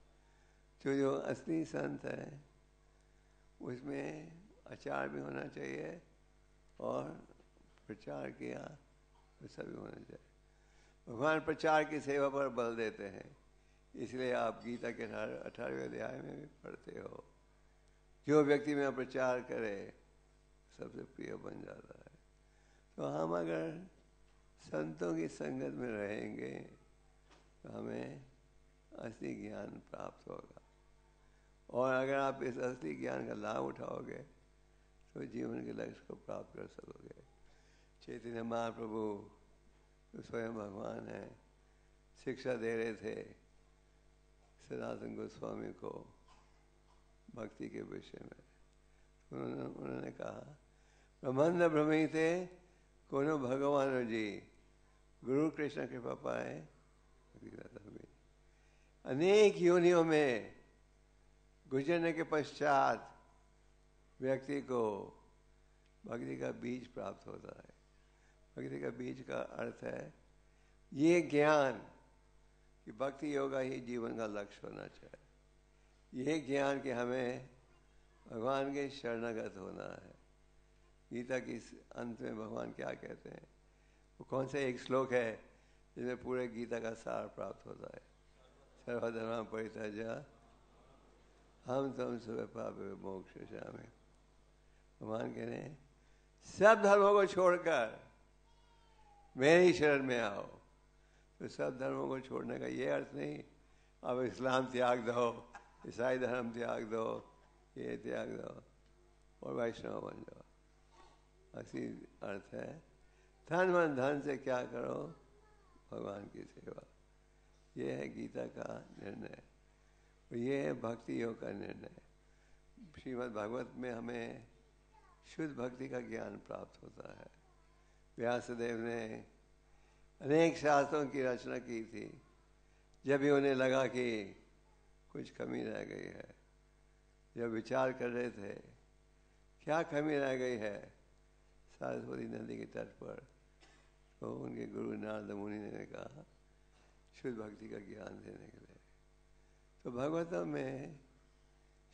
Speaker 1: तो जो असली संत है उसमें आचार भी होना चाहिए और प्रचार किया वैसा भी होना चाहिए। भगवान प्रचार की सेवा पर बल देते हैं, इसलिए आप गीता के 18वें अध्याय में भी पढ़ते हो, जो व्यक्ति में प्रचार करे सबसे प्रिय बन जाता है। तो हम अगर संतों की संगत में रहेंगे तो हमें असली ज्ञान प्राप्त होगा, और अगर आप इस असली ज्ञान का लाभ उठाओगे तो जीवन के लक्ष्य को प्राप्त कर सकोगे। चैतन्य महाप्रभु तो स्वयं भगवान है, शिक्षा दे रहे थे सनातन गोस्वामी को भक्ति के विषय में। उन्होंने कहा, ब्रह्मांड भ्रमिते कोनो भगवान जी, गुरु कृष्ण कृपा पाए। अनेक योनियों में गुजरने के पश्चात व्यक्ति को भक्ति का बीज प्राप्त होता है। भक्ति का बीज का अर्थ है ये ज्ञान कि भक्ति योगा ही जीवन का लक्ष्य होना चाहिए। ये ज्ञान कि हमें भगवान के शरणागत होना है। गीता की अंत में भगवान क्या कहते हैं? वो कौन सा एक श्लोक है जिसमें पूरे गीता का सार प्राप्त होता है? सर्वधर्म परित्यज्य हम तुम सब पापे मोक्षयिष्यामि। भगवान कह रहे हैं सब धर्मों को छोड़कर मेरी शरण में आओ। तो सब धर्मों को छोड़ने का ये अर्थ नहीं अब इस्लाम त्याग दो, ईसाई धर्म त्याग दो, ये त्याग दो और वैष्णव बन जाओ। असली अर्थ है धन मन धन से क्या करो? भगवान की सेवा। ये है गीता का निर्णय, ये है भक्ति योग का निर्णय। श्रीमद् भागवत में हमें शुद्ध भक्ति का ज्ञान प्राप्त होता है। व्यासदेव ने अनेक शास्त्रों की रचना की थी। जब भी उन्हें लगा कि कुछ कमी रह गई है, जब विचार कर रहे थे क्या कमी रह गई है सरस्वती नदी के तट पर, तो उनके गुरु नारद मुनि ने कहा शुद्ध भक्ति का ज्ञान देने के लिए। तो भागवतम में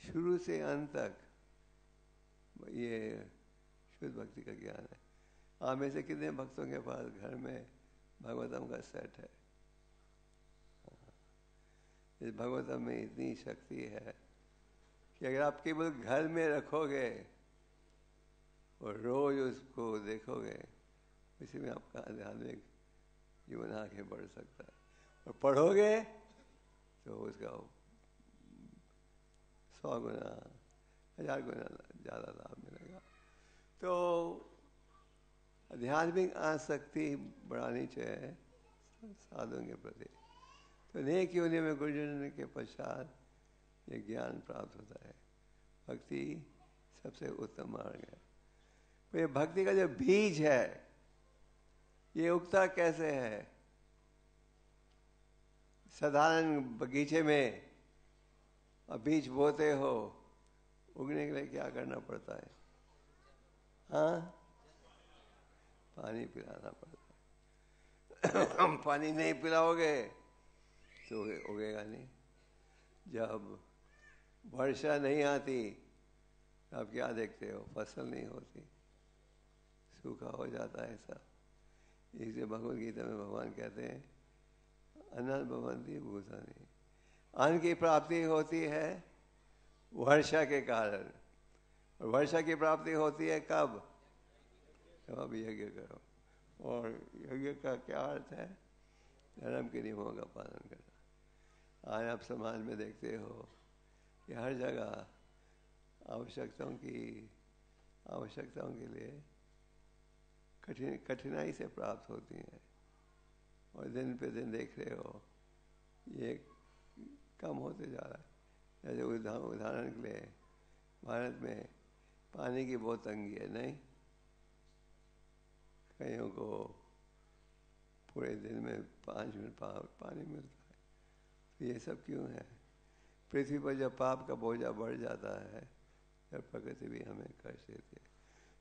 Speaker 1: शुरू से अंत तक ये शुद्ध भक्ति का ज्ञान है। आप में से कितने भक्तों के पास घर में भागवतम का सेट है? इस भागवतम में इतनी शक्ति है कि अगर आप केवल घर में रखोगे और रोज उसको देखोगे, इसी में आपका आध्यात्मिक जीवन आगे बढ़ सकता है। और पढ़ोगे तो उसका 100 गुना 1000 गुना ज़्यादा लाभ मिलेगा। तो आध्यात्मिक आसक्ति बढ़ानी चाहिए साधुओं के प्रति। तो अनेक योनि में गुरुजन के पश्चात ये ज्ञान प्राप्त होता है। भक्ति सबसे उत्तम मार्ग है। तो ये भक्ति का जो बीज है ये उगता कैसे है? साधारण बगीचे में अब बीज बोते हो, उगने के लिए क्या करना पड़ता है? हाँ, पानी पिलाना पड़ता है। पानी नहीं पिलाओगे तो उगेगा नहीं। जब वर्षा नहीं आती आप क्या देखते हो? फसल नहीं होती, सूखा हो जाता है सब। इसलिए भगवद गीता में भगवान कहते हैं अन्न भवन्ति भूतानि। अन्न की प्राप्ति होती है वर्षा के कारण। और वर्षा की प्राप्ति होती है कब? जब आप यज्ञ करो। और यज्ञ का क्या अर्थ है? धर्म के नियमों का पालन करना। आज आप समाज में देखते हो कि हर जगह आवश्यकताओं के लिए कठिनाई से प्राप्त होती हैं। और दिन पे दिन देख रहे हो ये कम होते जा रहा है। जैसे उदाहरण के लिए भारत में पानी की बहुत तंगी है, नहीं? कईयों को पूरे दिन में 5 मिनट पानी मिलता है। तो ये सब क्यों है? पृथ्वी पर जब पाप का बोझा बढ़ जाता है, जब प्रकृति भी हमें कष्ट देती है,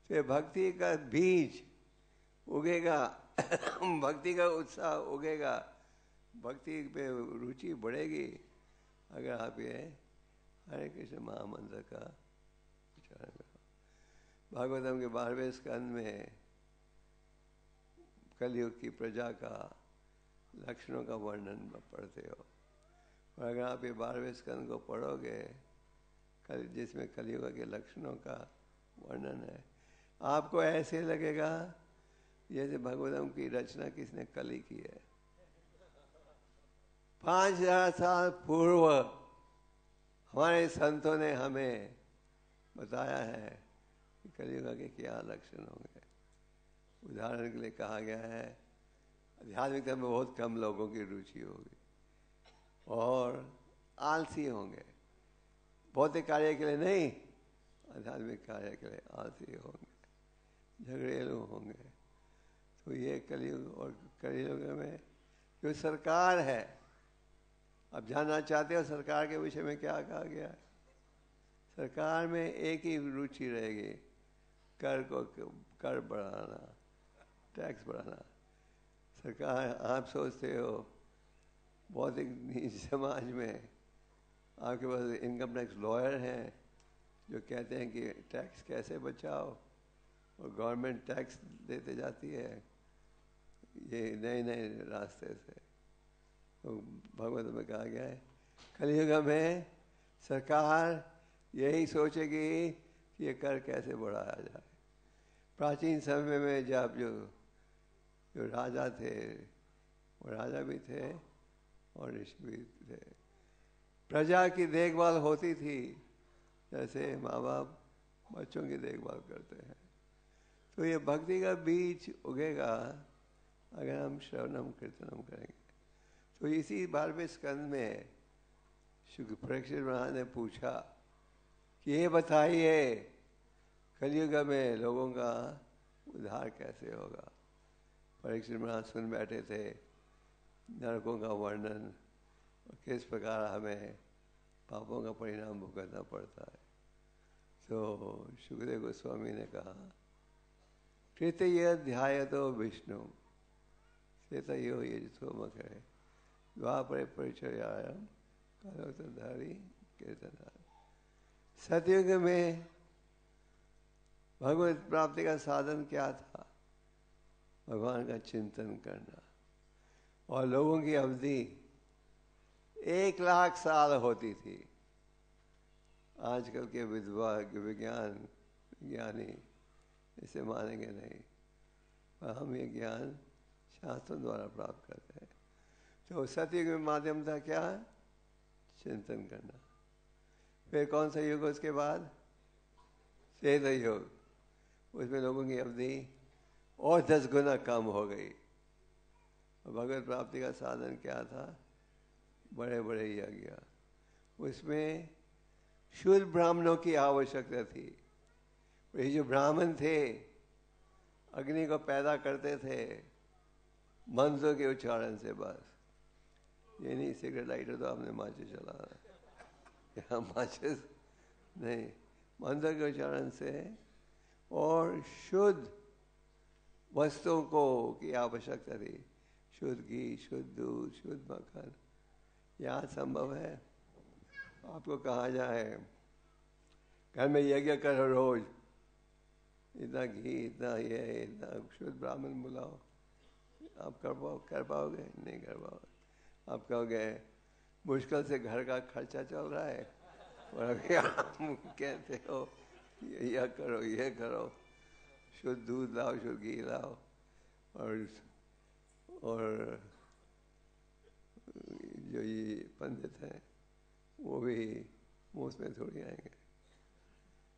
Speaker 1: तो ये भक्ति का बीज उगेगा। भक्ति का उत्साह उगेगा, भक्ति पे रुचि बढ़ेगी अगर आप ये हरे कृष्ण महामंत्र का उच्चारण करो। भागवतम के 12वें स्कंद में कलयुग की प्रजा का लक्षणों का वर्णन पढ़ते हो। और अगर आप ये 12वें स्कंद को पढ़ोगे जिसमें कलयुग के लक्षणों का वर्णन है, आपको ऐसे लगेगा जैसे भगवतम की रचना किसने कल ही की है। 5000 साल पूर्व हमारे संतों ने हमें बताया है कि कलयुग के क्या लक्षण होंगे। उदाहरण के लिए कहा गया है आध्यात्मिकता में बहुत कम लोगों की रुचि होगी और आलसी होंगे। भौतिक कार्य के लिए नहीं, आध्यात्मिक कार्य के लिए आलसी होंगे, झगड़ेलू होंगे। तो ये कलयुग। और कलयुग में जो सरकार है, अब जानना चाहते हो सरकार के विषय में क्या कहा गया है? सरकार में एक ही रुचि रहेगी, कर बढ़ाना, टैक्स बढ़ाना। सरकार, आप सोचते हो भौतिक समाज में आपके पास इनकम टैक्स लॉयर हैं जो कहते हैं कि टैक्स कैसे बचाओ, और गवर्नमेंट टैक्स देते जाती है ये नए नए रास्ते से। तो भगवत में कहा गया है कलयुग में सरकार यही सोचेगी कि ये कर कैसे बढ़ाया जाए। प्राचीन समय में जब जो राजा थे, वो राजा भी थे और ऋषि भी थे। प्रजा की देखभाल होती थी जैसे माँ बाप बच्चों की देखभाल करते हैं। तो ये भक्ति का बीज उगेगा अगर हम श्रवणम कीर्तनम करेंगे। तो इसी 12वें स्कंद में शुक्र परीक्षित महाराज ने पूछा कि ये बताइए कलयुग में लोगों का उद्धार कैसे होगा। परीक्षित महाराज सुन बैठे थे नरकों का वर्णन और किस प्रकार हमें पापों का परिणाम भुगतना पड़ता है। तो सुखदेव गोस्वामी ने कहा तृतीय ध्याय तो विष्णु श्वेतयो यजसोमक है द्वापर परिचर्यायम कलोत्रधारी कीर्तन। सतयुग में भगवत प्राप्ति का साधन क्या था? भगवान का चिंतन करना। और लोगों की अवधि 1,00,000 साल होती थी। आजकल के विज्ञानी इसे मानेंगे नहीं, पर हम ये ज्ञान शास्त्रों द्वारा प्राप्त करते हैं। तो सतयुग में माध्यम था क्या? चिंतन करना। फिर कौन सा युग उसके बाद? श्वेत युग। उसमें लोगों की अवधि और 10 गुना कम हो गई। भगवत प्राप्ति का साधन क्या था? बड़े बड़े यज्ञ। उसमें शुद्ध ब्राह्मणों की आवश्यकता थी। ये जो ब्राह्मण थे अग्नि को पैदा करते थे मंत्रों के उच्चारण से। बस ये नहीं सिगरेट लाइटर तो आपने माचिस चला, यहाँ माचिस नहीं, मंत्र के उच्चारण से और शुद्ध वस्तुओं को की आवश्यकता थी। शुद्ध घी, शुद्ध दूध, शुद्ध मक्खन। यहाँ संभव है आपको कहा जाए घर में यज्ञ करो रोज, इतना घी, इतना ये, इतना शुद्ध ब्राह्मण बुलाओ, आप कर पाओगे? नहीं कर पाओगे। आप कहोगे मुश्किल से घर का खर्चा चल रहा है और अभी आप कहते हो यह करो, ये करो, शुद्ध दूध लाओ, शुद्ध घी लाओ। और जो ये पंडित हैं वो भी मुफ्त में थोड़ी आएंगे।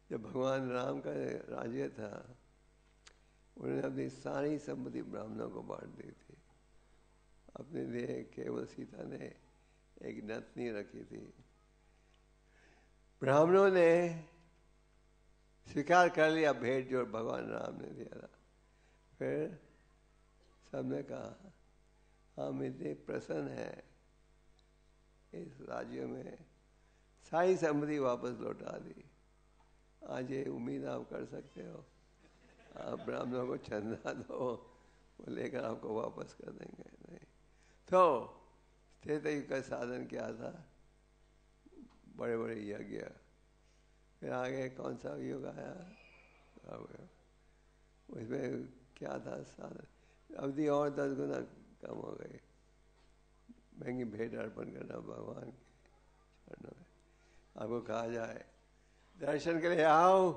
Speaker 1: जब भगवान राम का राज्य था उन्होंने अपनी सारी संपत्ति ब्राह्मणों को बांट दी थी। अपने लिए केवल सीता ने एक नतनी रखी थी। ब्राह्मणों ने स्वीकार कर लिया भेंट जो भगवान राम ने दिया था। फिर सबने कहा हम इतने प्रसन्न हैं इस राज्य में, सारी संपत्ति वापस लौटा दी। आज ये उम्मीद आप कर सकते हो आप ब्राह्मणों को चंदा दो वो लेकर आपको वापस कर देंगे? नहीं। तो त्रेता का साधन क्या था? बड़े बड़े यज्ञ। फिर आगे कौन सा युग आया? उसमें क्या था साधन? अवधि और 10 गुना कम हो गई। महंगी भेंट अर्पण करना भगवान के चरणों में। आपको कहा जाए दर्शन के लिए आओ,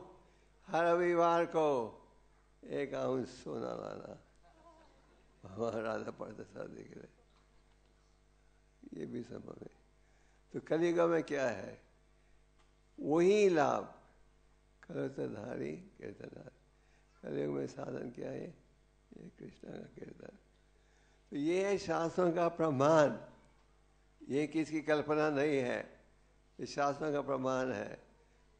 Speaker 1: हर रविवार को 1 आउंस सोना लाना भगवान राधा पड़ता शादी के लिए, ये भी संभव है। तो कलियुग में क्या है? वही लाभ कलत्रधारी कीर्तनधारी। कलियुग में साधन क्या है? ये कृष्ण का कीर्तन। तो ये है शास्त्रों का प्रमाण। ये किसकी कल्पना नहीं है, ये शास्त्रों का प्रमाण है।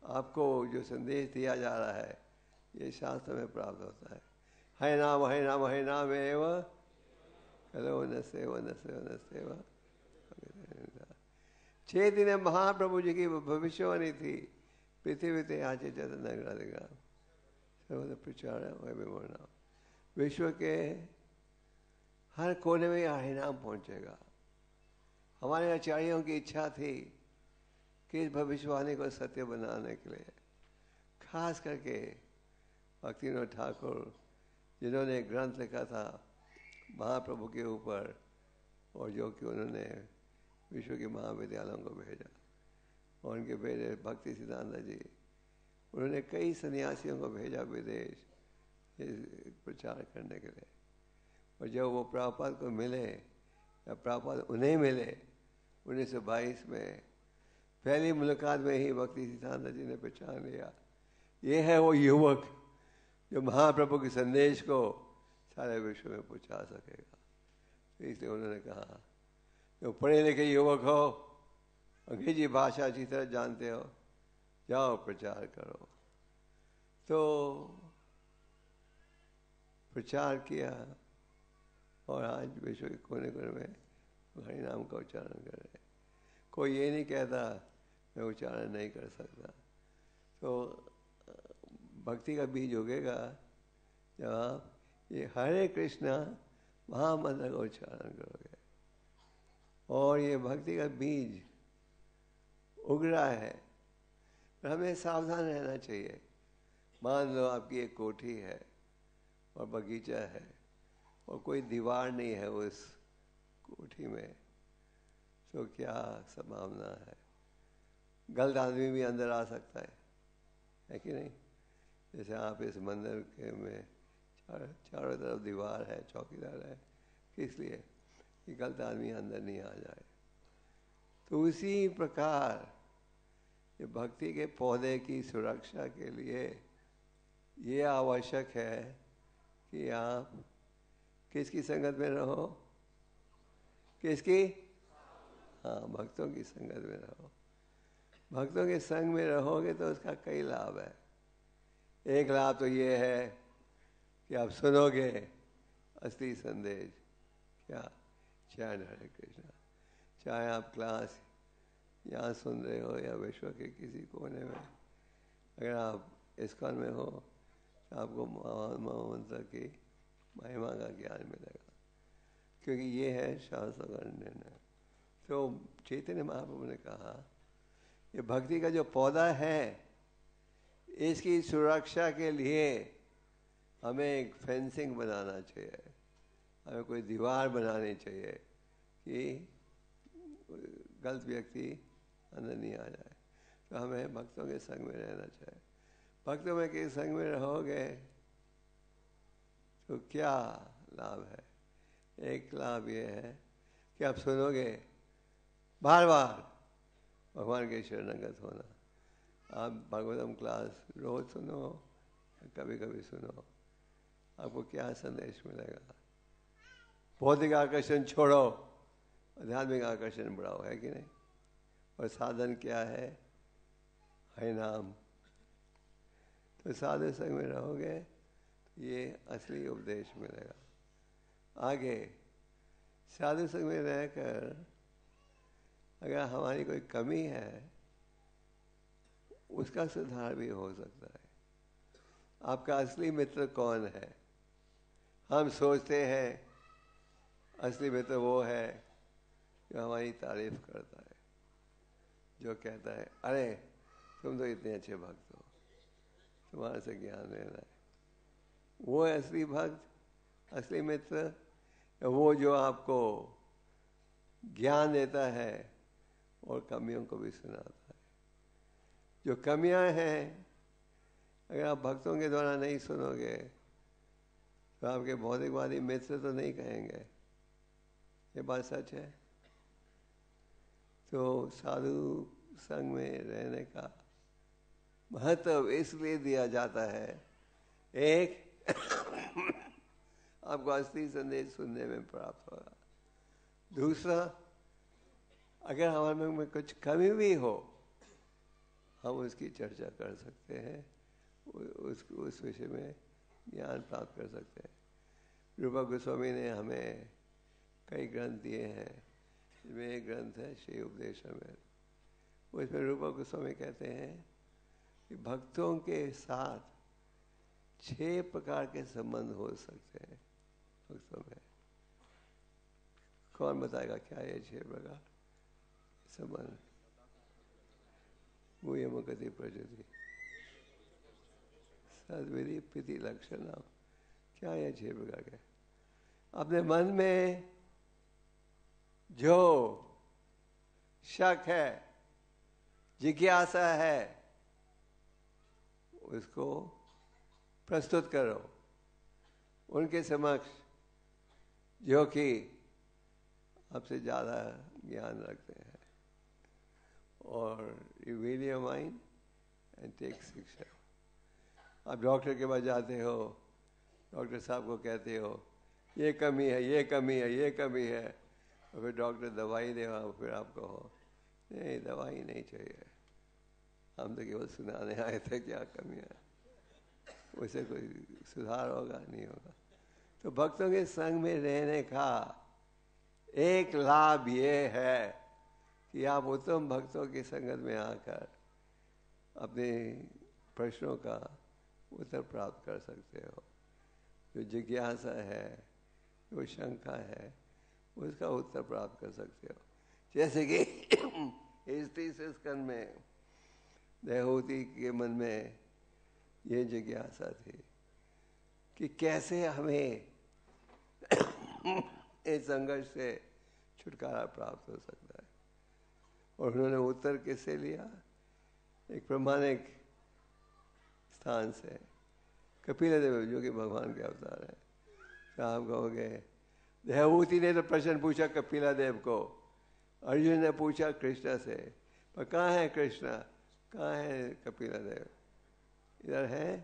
Speaker 1: आपको जो संदेश दिया जा रहा है ये शास्त्र में प्राप्त होता है। है नाम है नाम है नाम एवं कलो न सेव न सेव न सेव। 6 दिन महाप्रभु जी की भविष्यवाणी थी। पृथ्वी ते आचे चतुर्नग्राम सर्वदा प्रचार वैभव। विश्व के हर कोने में हरिनाम पहुंचेगा। हमारे आचार्यों की इच्छा थी कि इस भविष्यवाणी को सत्य बनाने के लिए, खास करके भक्तिविनोद ठाकुर जिन्होंने एक ग्रंथ लिखा था महाप्रभु के ऊपर और जो कि उन्होंने विश्व के महाविद्यालयों को भेजा। और उनके बेटे भक्ति सिद्धांत जी, उन्होंने कई सन्यासियों को भेजा विदेश प्रचार करने के लिए। और जब वो प्रभुपाद को मिले या प्रभुपाद उन्हें मिले 1922 में, पहली मुलाकात में ही भक्ति सिद्धांत जी ने पहचान लिया ये है वो युवक जो महाप्रभु के संदेश को सारे विश्व में पहुंचा सकेगा। तो इसलिए उन्होंने कहा जो पढ़े लिखे युवक हो, अंग्रेजी भाषा अच्छी तरह जानते हो, जाओ प्रचार करो। तो प्रचार किया और आज विश्व के कोने कोने में हरि नाम का उच्चारण कर रहे हैं। कोई ये नहीं कहता मैं उच्चारण नहीं कर सकता। तो भक्ति का बीज उगेगा जब आप ये हरे कृष्णा महामंत्र का उच्चारण करोगे। और ये भक्ति का बीज उग रहा है, पर हमें सावधान रहना चाहिए। मान लो आपकी एक कोठी है और बगीचा है और कोई दीवार नहीं है उस कोठी में, तो क्या संभावना है? गलत आदमी भी अंदर आ सकता है कि नहीं? जैसे आप इस मंदिर के में चारों तरफ दीवार है, चौकीदार है, किस लिए? कि गलत आदमी अंदर नहीं आ जाए। तो उसी प्रकार ये भक्ति के पौधे की सुरक्षा के लिए ये आवश्यक है कि आप किसकी संगत में रहो? किसकी? हाँ, भक्तों की संगत में रहो। भक्तों के संग में रहोगे तो उसका कई लाभ है। एक लाभ तो ये है कि आप सुनोगे असली संदेश। क्या? चैन हरे कृष्णा। चाहे आप क्लास यहाँ सुन रहे हो या विश्व के किसी कोने में, अगर आप इस्कॉन में हो तो आपको महामंत्र की महिमा का ज्ञान मिलेगा, क्योंकि ये है शास्त्र का निर्णय। तो चैतन्य महाप्रभु ने कहा ये भक्ति का जो पौधा है, इसकी सुरक्षा के लिए हमें एक फेंसिंग बनाना चाहिए, हमें कोई दीवार बनानी चाहिए कि गलत व्यक्ति अंदर नहीं आ जाए। तो हमें भक्तों के संग में रहना चाहिए। भक्तों में के संग में रहोगे तो क्या लाभ है? एक लाभ ये है कि आप सुनोगे बार बार भगवान के शरणागत होना। आप भागवतम क्लास रोज सुनो, कभी कभी सुनो, आपको क्या संदेश मिलेगा? भौतिक आकर्षण छोड़ो, आध्यात्मिक आकर्षण बढ़ाओ, है कि नहीं? और साधन क्या है? हरि नाम। तो साधु संग में रहोगे तो ये असली उपदेश मिलेगा। आगे साधु संग में रहकर अगर हमारी कोई कमी है, उसका सुधार भी हो सकता है। आपका असली मित्र कौन है? हम सोचते हैं असली मित्र वो है जो हमारी तारीफ करता है, जो कहता है अरे तुम तो इतने अच्छे भक्त हो, तुम्हारे से ज्ञान लेना है। वो है असली भक्त, असली मित्र? वो जो आपको ज्ञान देता है और कमियों को भी सुनाता है। जो कमियां हैं अगर आप भक्तों के द्वारा नहीं सुनोगे तो आपके भौतिकवादी मित्र तो नहीं कहेंगे। ये बात सच है। तो साधु संग में रहने का महत्व इसलिए दिया जाता है, एक आपको असली संदेश सुनने में प्राप्त होगा। दूसरा, अगर हमारे में कुछ कमी भी हो हम उसकी चर्चा कर सकते हैं, उस विषय में ज्ञान प्राप्त कर सकते हैं। रूपा गोस्वामी ने हमें कई ग्रंथ दिए हैं, इसमें एक ग्रंथ है श्री उपदेशामृत। उसमें रूपा गोस्वामी कहते हैं कि भक्तों के साथ 6 प्रकार के संबंध हो सकते हैं भक्तों में। कौन बताएगा क्या ये 6 प्रकार संबंध? मुयमगति प्रजति सद्विधि प्रीति लक्षण। क्या ये 6 प्रकार के? अपने मन में जो शक है, जिज्ञासा है, उसको प्रस्तुत करो उनके समक्ष जो कि आपसे ज़्यादा ज्ञान रखते हैं। और reveal your mind and take शिक्षा। आप डॉक्टर के पास जाते हो, डॉक्टर साहब को कहते हो ये कमी है, ये कमी है, ये कमी है, और फिर डॉक्टर दवाई देगा, फिर आप कहो नहीं दवाई नहीं चाहिए, हम तो केवल सुनाने आए थे क्या कमी है। उससे कोई सुधार होगा नहीं होगा। तो भक्तों के संग में रहने का एक लाभ ये है कि आप उत्तम भक्तों की संगत में आकर अपने प्रश्नों का उत्तर प्राप्त कर सकते हो। जो जिज्ञासा है, जो शंका है, उसका उत्तर प्राप्त कर सकते हो। जैसे कि इस तीसरे स्कंद में देवहूति के मन में ये जिज्ञासा थी कि कैसे हमें इस संघर्ष से छुटकारा प्राप्त हो सकता है। और उन्होंने उत्तर किससे लिया? एक प्रमाणिक स्थान से, कपिल देव जो कि भगवान के अवतार है। तो आप कहोगे देवहूति ने तो प्रश्न पूछा कपिला देव को, अर्जुन ने पूछा कृष्ण से, पर कहाँ है कृष्ण, कहाँ है कपिला देव? इधर है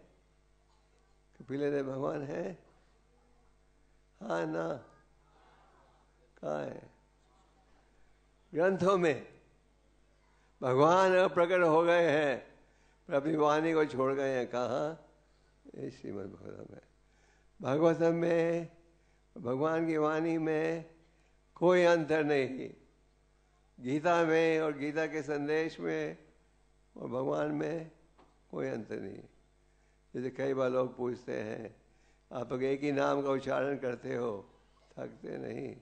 Speaker 1: कपिला देव भगवान है? हाँ ना, कहाँ है? ग्रंथों में भगवान प्रकट हो गए हैं पर अपनी वाणी को छोड़ गए हैं। कहाँ? श्रीमद् भागवतम में। भागवतम में भगवान की वाणी में कोई अंतर नहीं। गीता में और गीता के संदेश में और भगवान में कोई अंतर नहीं। जैसे कई बार लोग पूछते हैं आप लोग एक ही नाम का उच्चारण करते हो, थकते नहीं?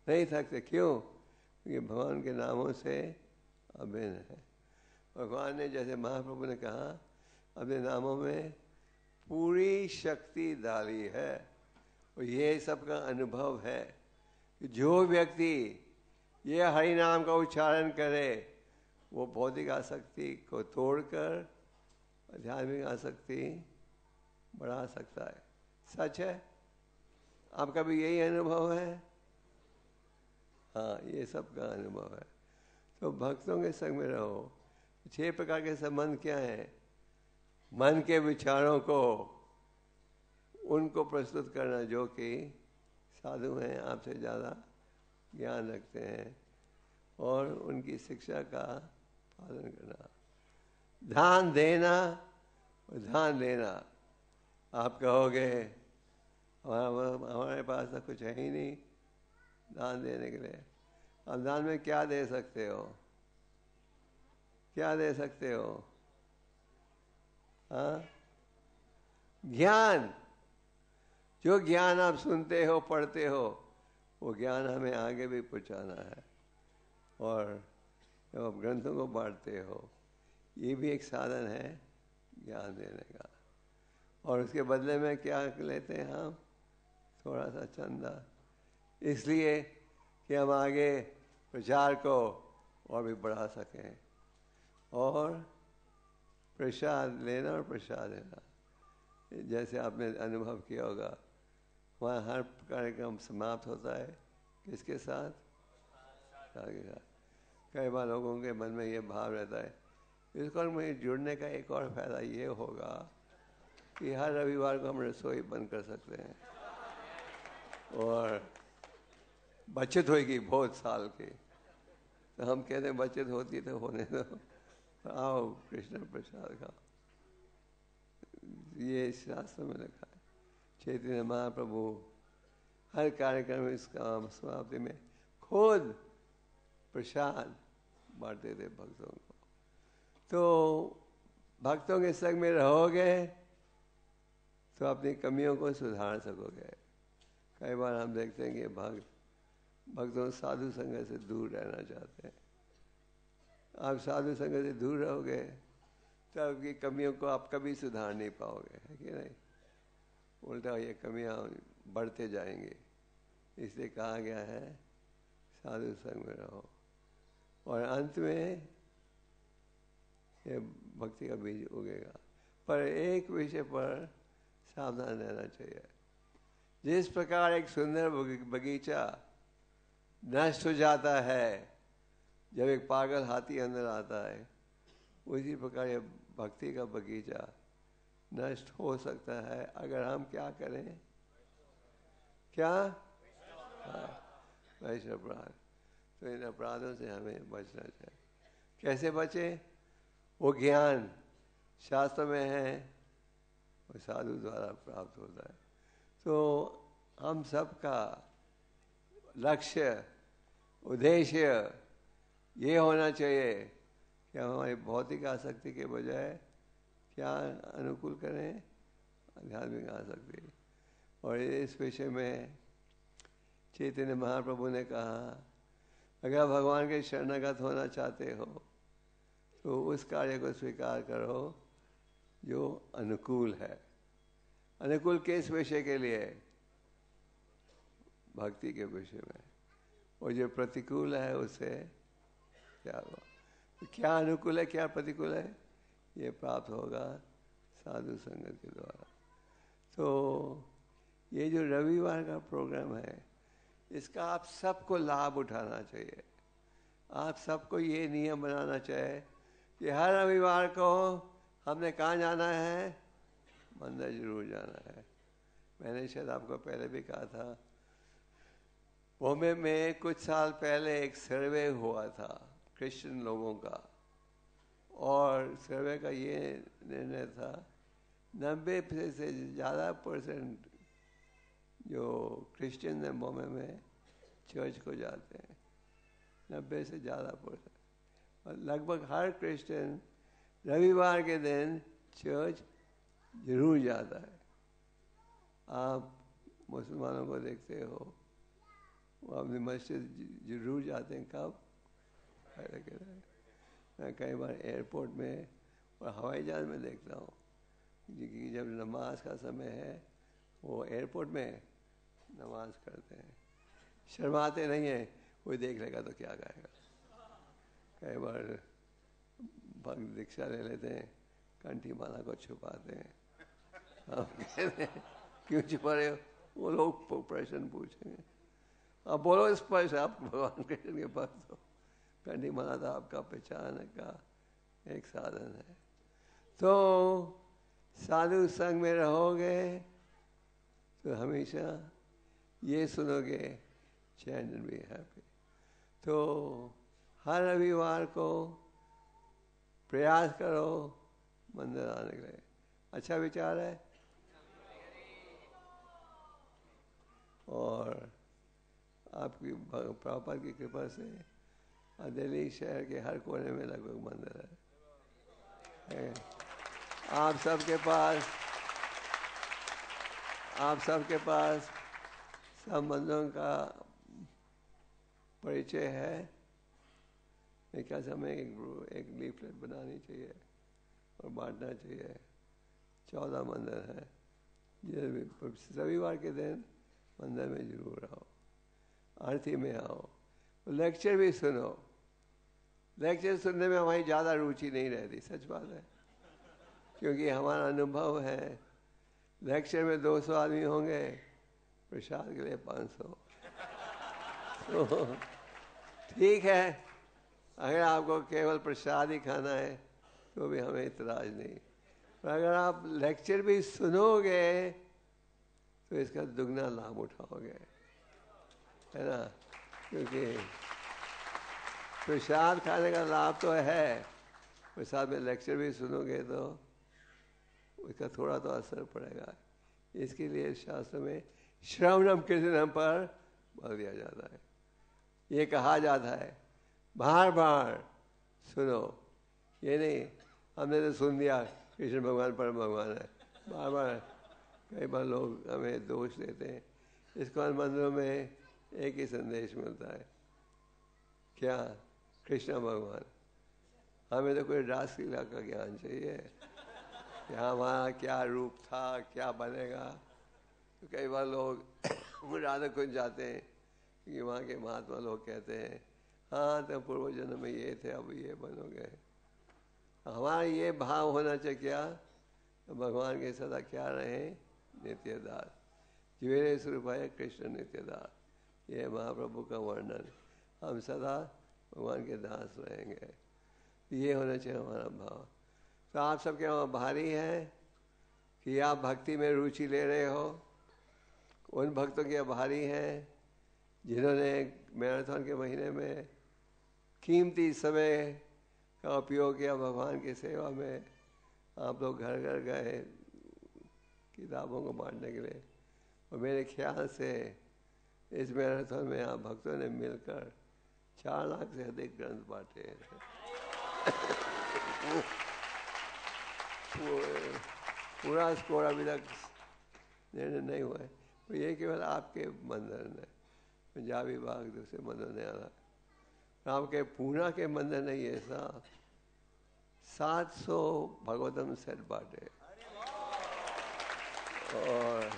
Speaker 1: नहीं थकते। क्यों? क्योंकि भगवान के नामों से अभिन्न है। भगवान ने, जैसे महाप्रभु ने कहा, अपने नामों में पूरी शक्ति डाली है। और ये सबका अनुभव है कि जो व्यक्ति ये हरि नाम का उच्चारण करे वो भौतिक आसक्ति को तोड़कर आध्यात्मिक आसक्ति बढ़ा सकता है। सच है? आपका भी यही अनुभव है? हाँ, ये सबका अनुभव है। तो भक्तों के संग में रहो। 6 प्रकार के संबंध क्या है? मन के विचारों को उनको प्रस्तुत करना जो कि साधु हैं, आपसे ज़्यादा ज्ञान रखते हैं, और उनकी शिक्षा का पालन करना, ध्यान देना और ध्यान लेना। आप कहोगे हमारे पास तो कुछ है ही नहीं दान देने के लिए। आप दान में क्या दे सकते हो? क्या दे सकते हो? हाँ, ज्ञान। जो ज्ञान आप सुनते हो, पढ़ते हो, वो ज्ञान हमें आगे भी पहुंचाना है। और जब आप ग्रंथों को बांटते हो, ये भी एक साधन है ज्ञान देने का। और उसके बदले में क्या लेते हैं हम? थोड़ा सा चंदा, इसलिए कि हम आगे प्रचार को और भी बढ़ा सकें। और प्रसाद लेना और प्रसाद देना, जैसे आपने अनुभव किया होगा, वहाँ हर कार्यक्रम समाप्त होता है किसके साथ? प्रसाद के साथ। कई बार लोगों के मन में ये भाव रहता है, इसको मुझे जुड़ने का एक और फायदा ये होगा कि हर रविवार को हम रसोई बंद कर सकते हैं और बचत होगी बहुत साल की। तो हम कहते हैं बचत होती तो होने दो, आओ कृष्ण प्रसाद खाओ। ये शास्त्र में लिखा है। चैतन्य महाप्रभु हर कार्यक्रम इसका समाप्ति में खुद प्रसाद बांटते थे भक्तों को। तो भक्तों के संग में रहोगे तो अपनी कमियों को सुधार सकोगे। कई बार हम देखते हैं कि भक्तों साधु संग से दूर रहना चाहते हैं। आप साधु संग से दूर रहोगे तो आपकी कमियों को आप कभी सुधार नहीं पाओगे, है कि नहीं? उल्टा ये कमियां बढ़ते जाएंगी। इसलिए कहा गया है साधु संग में रहो। और अंत में ये भक्ति का बीज उगेगा। पर एक विषय पर सावधान रहना चाहिए। जिस प्रकार एक सुंदर बगीचा नष्ट हो जाता है जब एक पागल हाथी अंदर आता है, उसी प्रकार ये भक्ति का बगीचा नष्ट हो सकता है अगर हम क्या करें? क्या? वैश्य अपराध। तो इन अपराधों से हमें बचना चाहिए। कैसे बचे? वो ज्ञान शास्त्र में है वो साधु द्वारा प्राप्त होता है। तो हम सबका लक्ष्य, उद्देश्य ये होना चाहिए कि हम हमारी भौतिक आसक्ति के बजाय क्या अनुकूल करें, आध्यात्मिक आसक्ति। और इस विषय में चैतन्य महाप्रभु ने कहा, अगर भगवान के शरणागत होना चाहते हो तो उस कार्य को स्वीकार करो जो अनुकूल है। अनुकूल किस विषय के लिए? भक्ति के विषय में। और जो प्रतिकूल है उससे त्यागो। तो क्या अनुकूल है, क्या प्रतिकूल है, ये प्राप्त होगा साधु संगत के द्वारा। तो ये जो रविवार का प्रोग्राम है, इसका आप सबको लाभ उठाना चाहिए। आप सबको ये नियम बनाना चाहिए कि हर रविवार को हमने कहाँ जाना है? मंदिर जरूर जाना है। मैंने शायद आपको पहले भी कहा था, बॉम्बे में कुछ साल पहले एक सर्वे हुआ था क्रिश्चियन लोगों का, और सर्वे का ये निर्णय था 90% से ज़्यादा % जो क्रिश्चियन है बॉम्बे में चर्च को जाते हैं, 90 से ज़्यादा %। और लगभग हर क्रिश्चियन रविवार के दिन चर्च जरूर जाता है। आप मुसलमानों को देखते हो, वो अपनी मस्जिद जरूर जाते हैं। कब? मैं कई बार एयरपोर्ट में और हवाई जहाज में देखता हूँ कि जब नमाज का समय है वो एयरपोर्ट में नमाज करते हैं, शर्माते नहीं हैं। कोई देख लेगा तो क्या कहेगा। कई बार भक्त दीक्षा ले लेते हैं, कंठी माला को छुपाते हैं। हम कहते हैं क्यों छुपा रहे हो? वो लोग प्रश्न पूछेंगे। आप बोलो स्पर्श, आप भगवान कृष्ण के पास हो। कंठी माला तो आपका पहचान का एक साधन है। तो साधु संग में रहोगे तो हमेशा ये सुनोगे, चैन एंड बी हैप्पी। तो हर रविवार को प्रयास करो मंदिर आने के लिए। अच्छा विचार है। और आपकी प्रभुपाद की कृपा से दिल्ली शहर के हर कोने में लगभग मंदिर है। आप सबके पास सब मंदिरों का परिचय है। मेरे ख्याल से हमें एक लीफलेट बनानी चाहिए और बांटना चाहिए। 14 मंदिर हैं। रविवार के दिन मंदिर में जरूर आओ, आरती में आओ, लेक्चर भी सुनो। लेक्चर सुनने में हमारी ज़्यादा रुचि नहीं रहती, सच बात है। क्योंकि हमारा अनुभव है लेक्चर में 200 आदमी होंगे, प्रसाद के लिए 500। तो ठीक है, अगर आपको केवल प्रसाद ही खाना है तो भी हमें इतराज नहीं। पर अगर आप लेक्चर भी सुनोगे तो इसका दुगना लाभ उठाओगे, है ना। क्योंकि प्रसाद खाने का लाभ तो है, प्रसाद में लेक्चर भी सुनोगे तो उसका थोड़ा तो असर पड़ेगा। इसके लिए शास्त्र में श्रवणम कीर्तनम पर बल दिया जाता है। ये कहा जाता है बार बार सुनो। ये नहीं हमने तो सुन दिया कृष्ण भगवान परम भगवान है, बार बार। कई बार लोग हमें दोष देते हैं। इस्कॉन मंदिरों में एक ही संदेश मिलता है, क्या? कृष्ण भगवान। हमें तो कोई रासलीला का ज्ञान चाहिए कि हमारा क्या रूप था, क्या बनेगा। तो कई बार लोग राधा कुंज जाते हैं कि वहाँ के महात्मा लोग कहते हैं हाँ तो पूर्व जन्म में ये थे, अब ये बनोगे। हमारा ये भाव होना चाहिए क्या? तो भगवान के सदा क्या रहे? नित्यदास। जीवेरे स्वरूपाय कृष्ण नित्यदास। ये महाप्रभु का वर्णन। हम सदा भगवान के दास रहेंगे, ये होना चाहिए हमारा भाव। तो आप सबके वहाँ भारी है कि आप भक्ति में रुचि ले रहे हो। उन भक्तों के भारी हैं जिन्होंने मैराथन के महीने में कीमती समय का उपयोग किया भगवान की सेवा में। आप लोग घर घर गए, किताबों को बांटने के लिए। और मेरे ख्याल से इस मैराथन में आप भक्तों ने मिलकर 4 लाख से अधिक ग्रंथ बांटे हैं। पूरा स्कोर अभी तक निर्णय नहीं हुआ है, तो ये केवल आपके मंदिर ने, पंजाबी बाग दूसरे मंदिर ने आ रहा, आपके पूना के मंदिर ने ये सब 700 भगवतम सेट बांटे और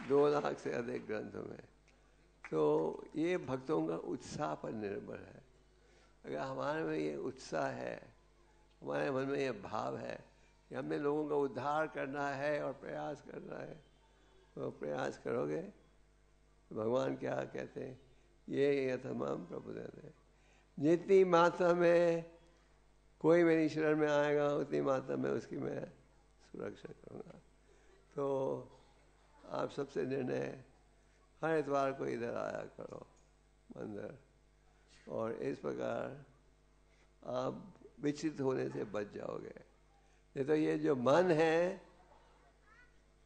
Speaker 1: 2 लाख से अधिक ग्रंथों में। तो ये भक्तों का उत्साह पर निर्भर है। अगर हमारे में ये उत्साह है, हमारे मन में ये भाव है कि हमने लोगों का उद्धार करना है और प्रयास करना है, तो प्रयास करोगे तो भगवान क्या कहते हैं, ये तमाम प्रभु देते हैं। जितनी मात्रा में कोई मेरी शरण में आएगा उतनी मात्रा में उसकी मैं सुरक्षा करूँगा। तो आप सबसे निर्णय, हर इतवार को इधर आया करो मंदिर, और इस प्रकार आप विचलित होने से बच जाओगे। नहीं तो ये जो मन है,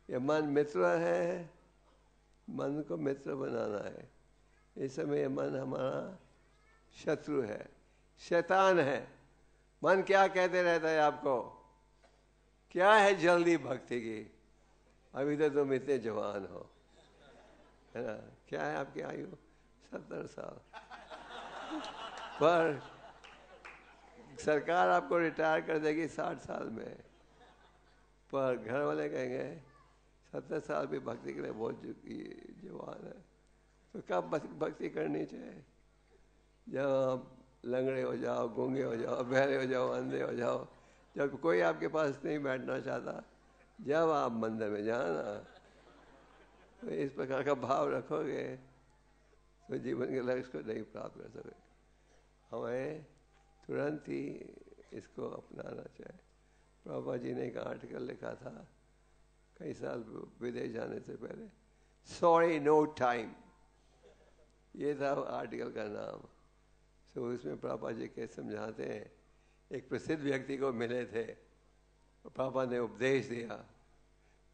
Speaker 1: ये मन मित्र है, मन को मित्र बनाना है। इस समय ये मन हमारा शत्रु है, शैतान है। मन क्या कहते रहता है आपको, क्या है जल्दी भक्ति की, अभी तो तुम इतने जवान हो, है ना। क्या है आपकी आयु, 70 साल, पर सरकार आपको रिटायर कर देगी 60 साल में, पर घर वाले कहेंगे 70 साल भी भक्ति के लिए बहुत जवान है। तो कब भक्ति करनी चाहिए, जब आप लंगड़े हो जाओ, गूंगे हो जाओ, बहरे हो जाओ, अंधे हो जाओ, जब कोई आपके पास नहीं बैठना चाहता, जब आप मंदिर में जाना। तो इस प्रकार का भाव रखोगे तो जीवन के लक्ष्य को नहीं प्राप्त कर सकोगे। हमें तुरंत ही इसको अपनाना चाहिए। प्रभुपाद जी ने एक आर्टिकल लिखा था कई साल विदेश जाने से पहले, सॉरी नो टाइम, ये था आर्टिकल का नाम। तो उसमें प्रभुपाद जी के समझाते हैं, एक प्रसिद्ध व्यक्ति को मिले थे, प्रभुपाद ने उपदेश दिया।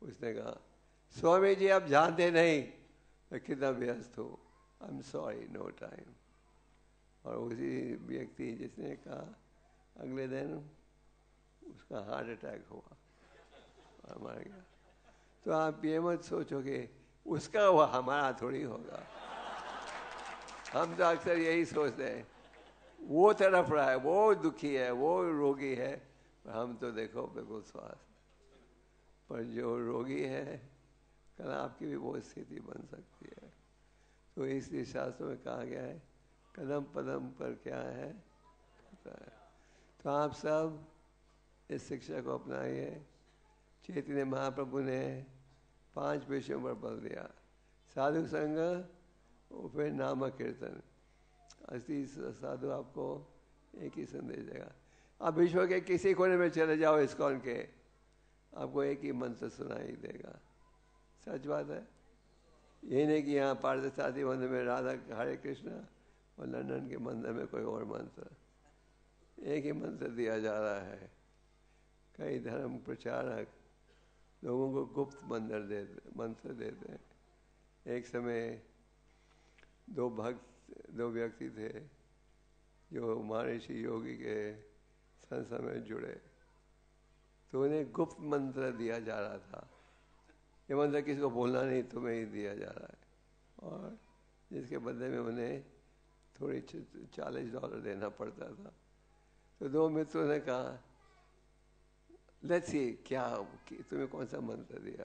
Speaker 1: उसने कहा, स्वामी जी आप जानते नहीं मैं कितना व्यस्त हूँ, I am sorry no time. और उसी व्यक्ति जिसने कहा, अगले दिन उसका हार्ट अटैक हुआ और मर गया। तो आप ये मत सोचोगे उसका हुआ, हमारा थोड़ी होगा। हम तो अक्सर यही सोचते हैं, वो तड़प रहा है, वो दुखी है, वो रोगी है, पर हम तो देखो बिल्कुल स्वस्थ। पर जो रोगी है, कल आपकी भी वो स्थिति बन सकती है। तो इसलिए शास्त्रों में कहा गया है, कदम कदम पर क्या है। तो आप सब इस शिक्षा को अपनाइए। चैतन्य महाप्रभु ने 5 विषयों पर बल दिया, साधु संग, और फिर नाम कीर्तन। असली साधु आपको एक ही संदेश देगा। आप विश्व के किसी कोने में चले जाओ इस्कॉन के, आपको एक ही मंत्र सुनाई देगा। सच बात है। ये नहीं कि यहाँ पार्थसारथी मंदिर में राधा हरे कृष्ण और लंदन के मंदिर में कोई और मंत्र, एक ही मंत्र दिया जा रहा है। कई धर्म प्रचारक लोगों को गुप्त मंत्र देते हैं। एक समय 2 व्यक्ति थे जो महर्षि योगी के संस्था में जुड़े, तो उन्हें गुप्त मंत्र दिया जा रहा था। ये मंत्र किसी को बोलना नहीं, तुम्हें ही दिया जा रहा है, और जिसके बदले में उन्हें थोड़ी $40 देना पड़ता था। तो 2 मित्रों ने कहा, लेट्स सी क्या तुम्हें कौन सा मंत्र दिया।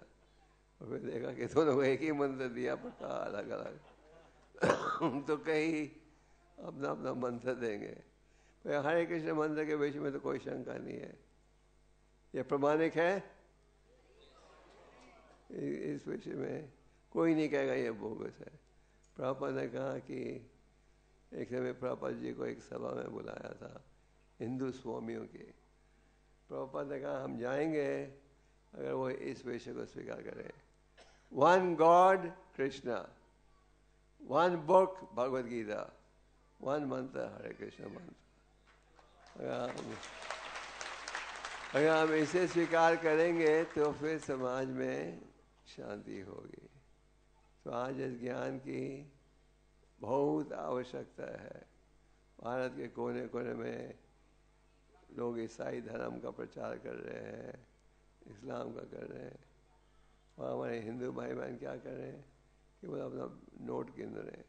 Speaker 1: और फिर देखा कि दोनों को एक ही मंत्र दिया, पर कहा अलग अलग। तो कहीं अपना अपना मंत्र देंगे। तो हरे कृष्ण मंत्र के विषय में तो कोई शंका नहीं है, ये प्रमाणिक है। इस विषय में कोई नहीं कहेगा ये बोगस है। प्रभुपाद ने कहा कि एक समय प्रभुपाद जी को एक सभा में बुलाया था हिंदू स्वामियों की। प्रभुपाद ने कहा, हम जाएंगे अगर वो इस विषय को स्वीकार करें, 1 गॉड कृष्णा, 1 बुक भगवद गीता, 1 मंत्र हरे कृष्ण मंत्र। अगर हम इसे स्वीकार करेंगे तो फिर समाज में शांति होगी। तो आज इस ज्ञान की बहुत आवश्यकता है। भारत के कोने कोने में लोग ईसाई धर्म का प्रचार कर रहे हैं, इस्लाम का कर रहे हैं, और हमारे हिंदू भाई बहन क्या कर रहे हैं कि वो अपना नोट गिन रहे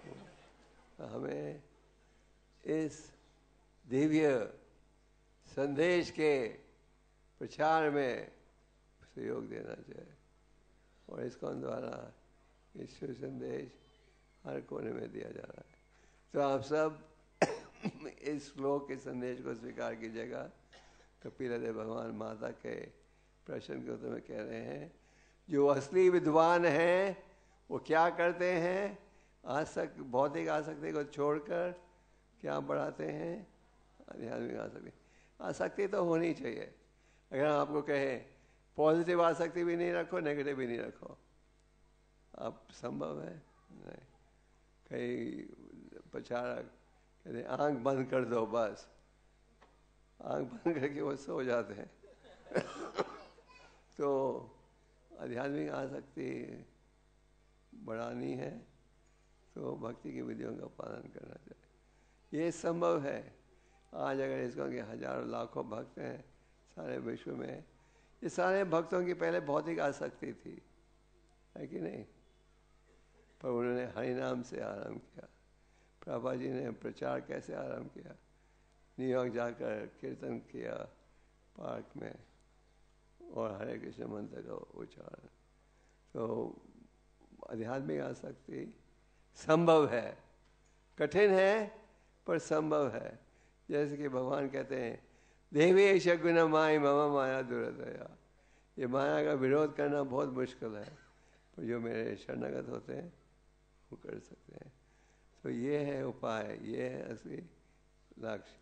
Speaker 1: हैं। तो हमें इस दिव्य संदेश के प्रचार में सहयोग देना चाहिए, और इसको द्वारा ईश्वर संदेश हर कोने में दिया जा रहा है। तो आप सब इस श्लोक के संदेश को स्वीकार कीजिएगा। कपिलदेव भगवान माता के प्रश्न के उत्तर में कह रहे हैं, जो असली विद्वान हैं वो क्या करते हैं? भौतिक आसक्ति को छोड़कर क्या बढ़ाते हैं? आध्यात्मिक आसक्ति। आसक्ति तो होनी चाहिए। अगर हम आपको कहें पॉजिटिव आसक्ति भी नहीं रखो, नेगेटिव भी नहीं रखो, अब संभव है? नहीं। कई प्रचारक कहते आंख बंद कर दो, बस आंख बंद करके वो सो जाते हैं। तो आध्यात्मिक आसक्ति बढ़ानी है तो भक्ति की विधियों का पालन करना चाहिए। ये संभव है। आज अगर इसको कि हजारों लाखों भक्त हैं सारे विश्व में, ये सारे भक्तों की पहले भौतिक आसक्ति थी, है कि नहीं? पर उन्होंने हरि नाम से आरंभ किया। प्रभा जी ने प्रचार कैसे आरंभ किया? न्यूयॉर्क जाकर कीर्तन किया पार्क में, और हरे कृष्ण मंत्र का उच्चारण। तो आध्यात्मिक आसक्ति संभव है, कठिन है पर संभव है। जैसे कि भगवान कहते हैं, देवी शगुन माई मम माया दुरदया। ये माया का विरोध करना बहुत मुश्किल है, पर जो मेरे शरणागत होते हैं वो कर सकते हैं। तो ये है उपाय, ये है असली लक्ष्य।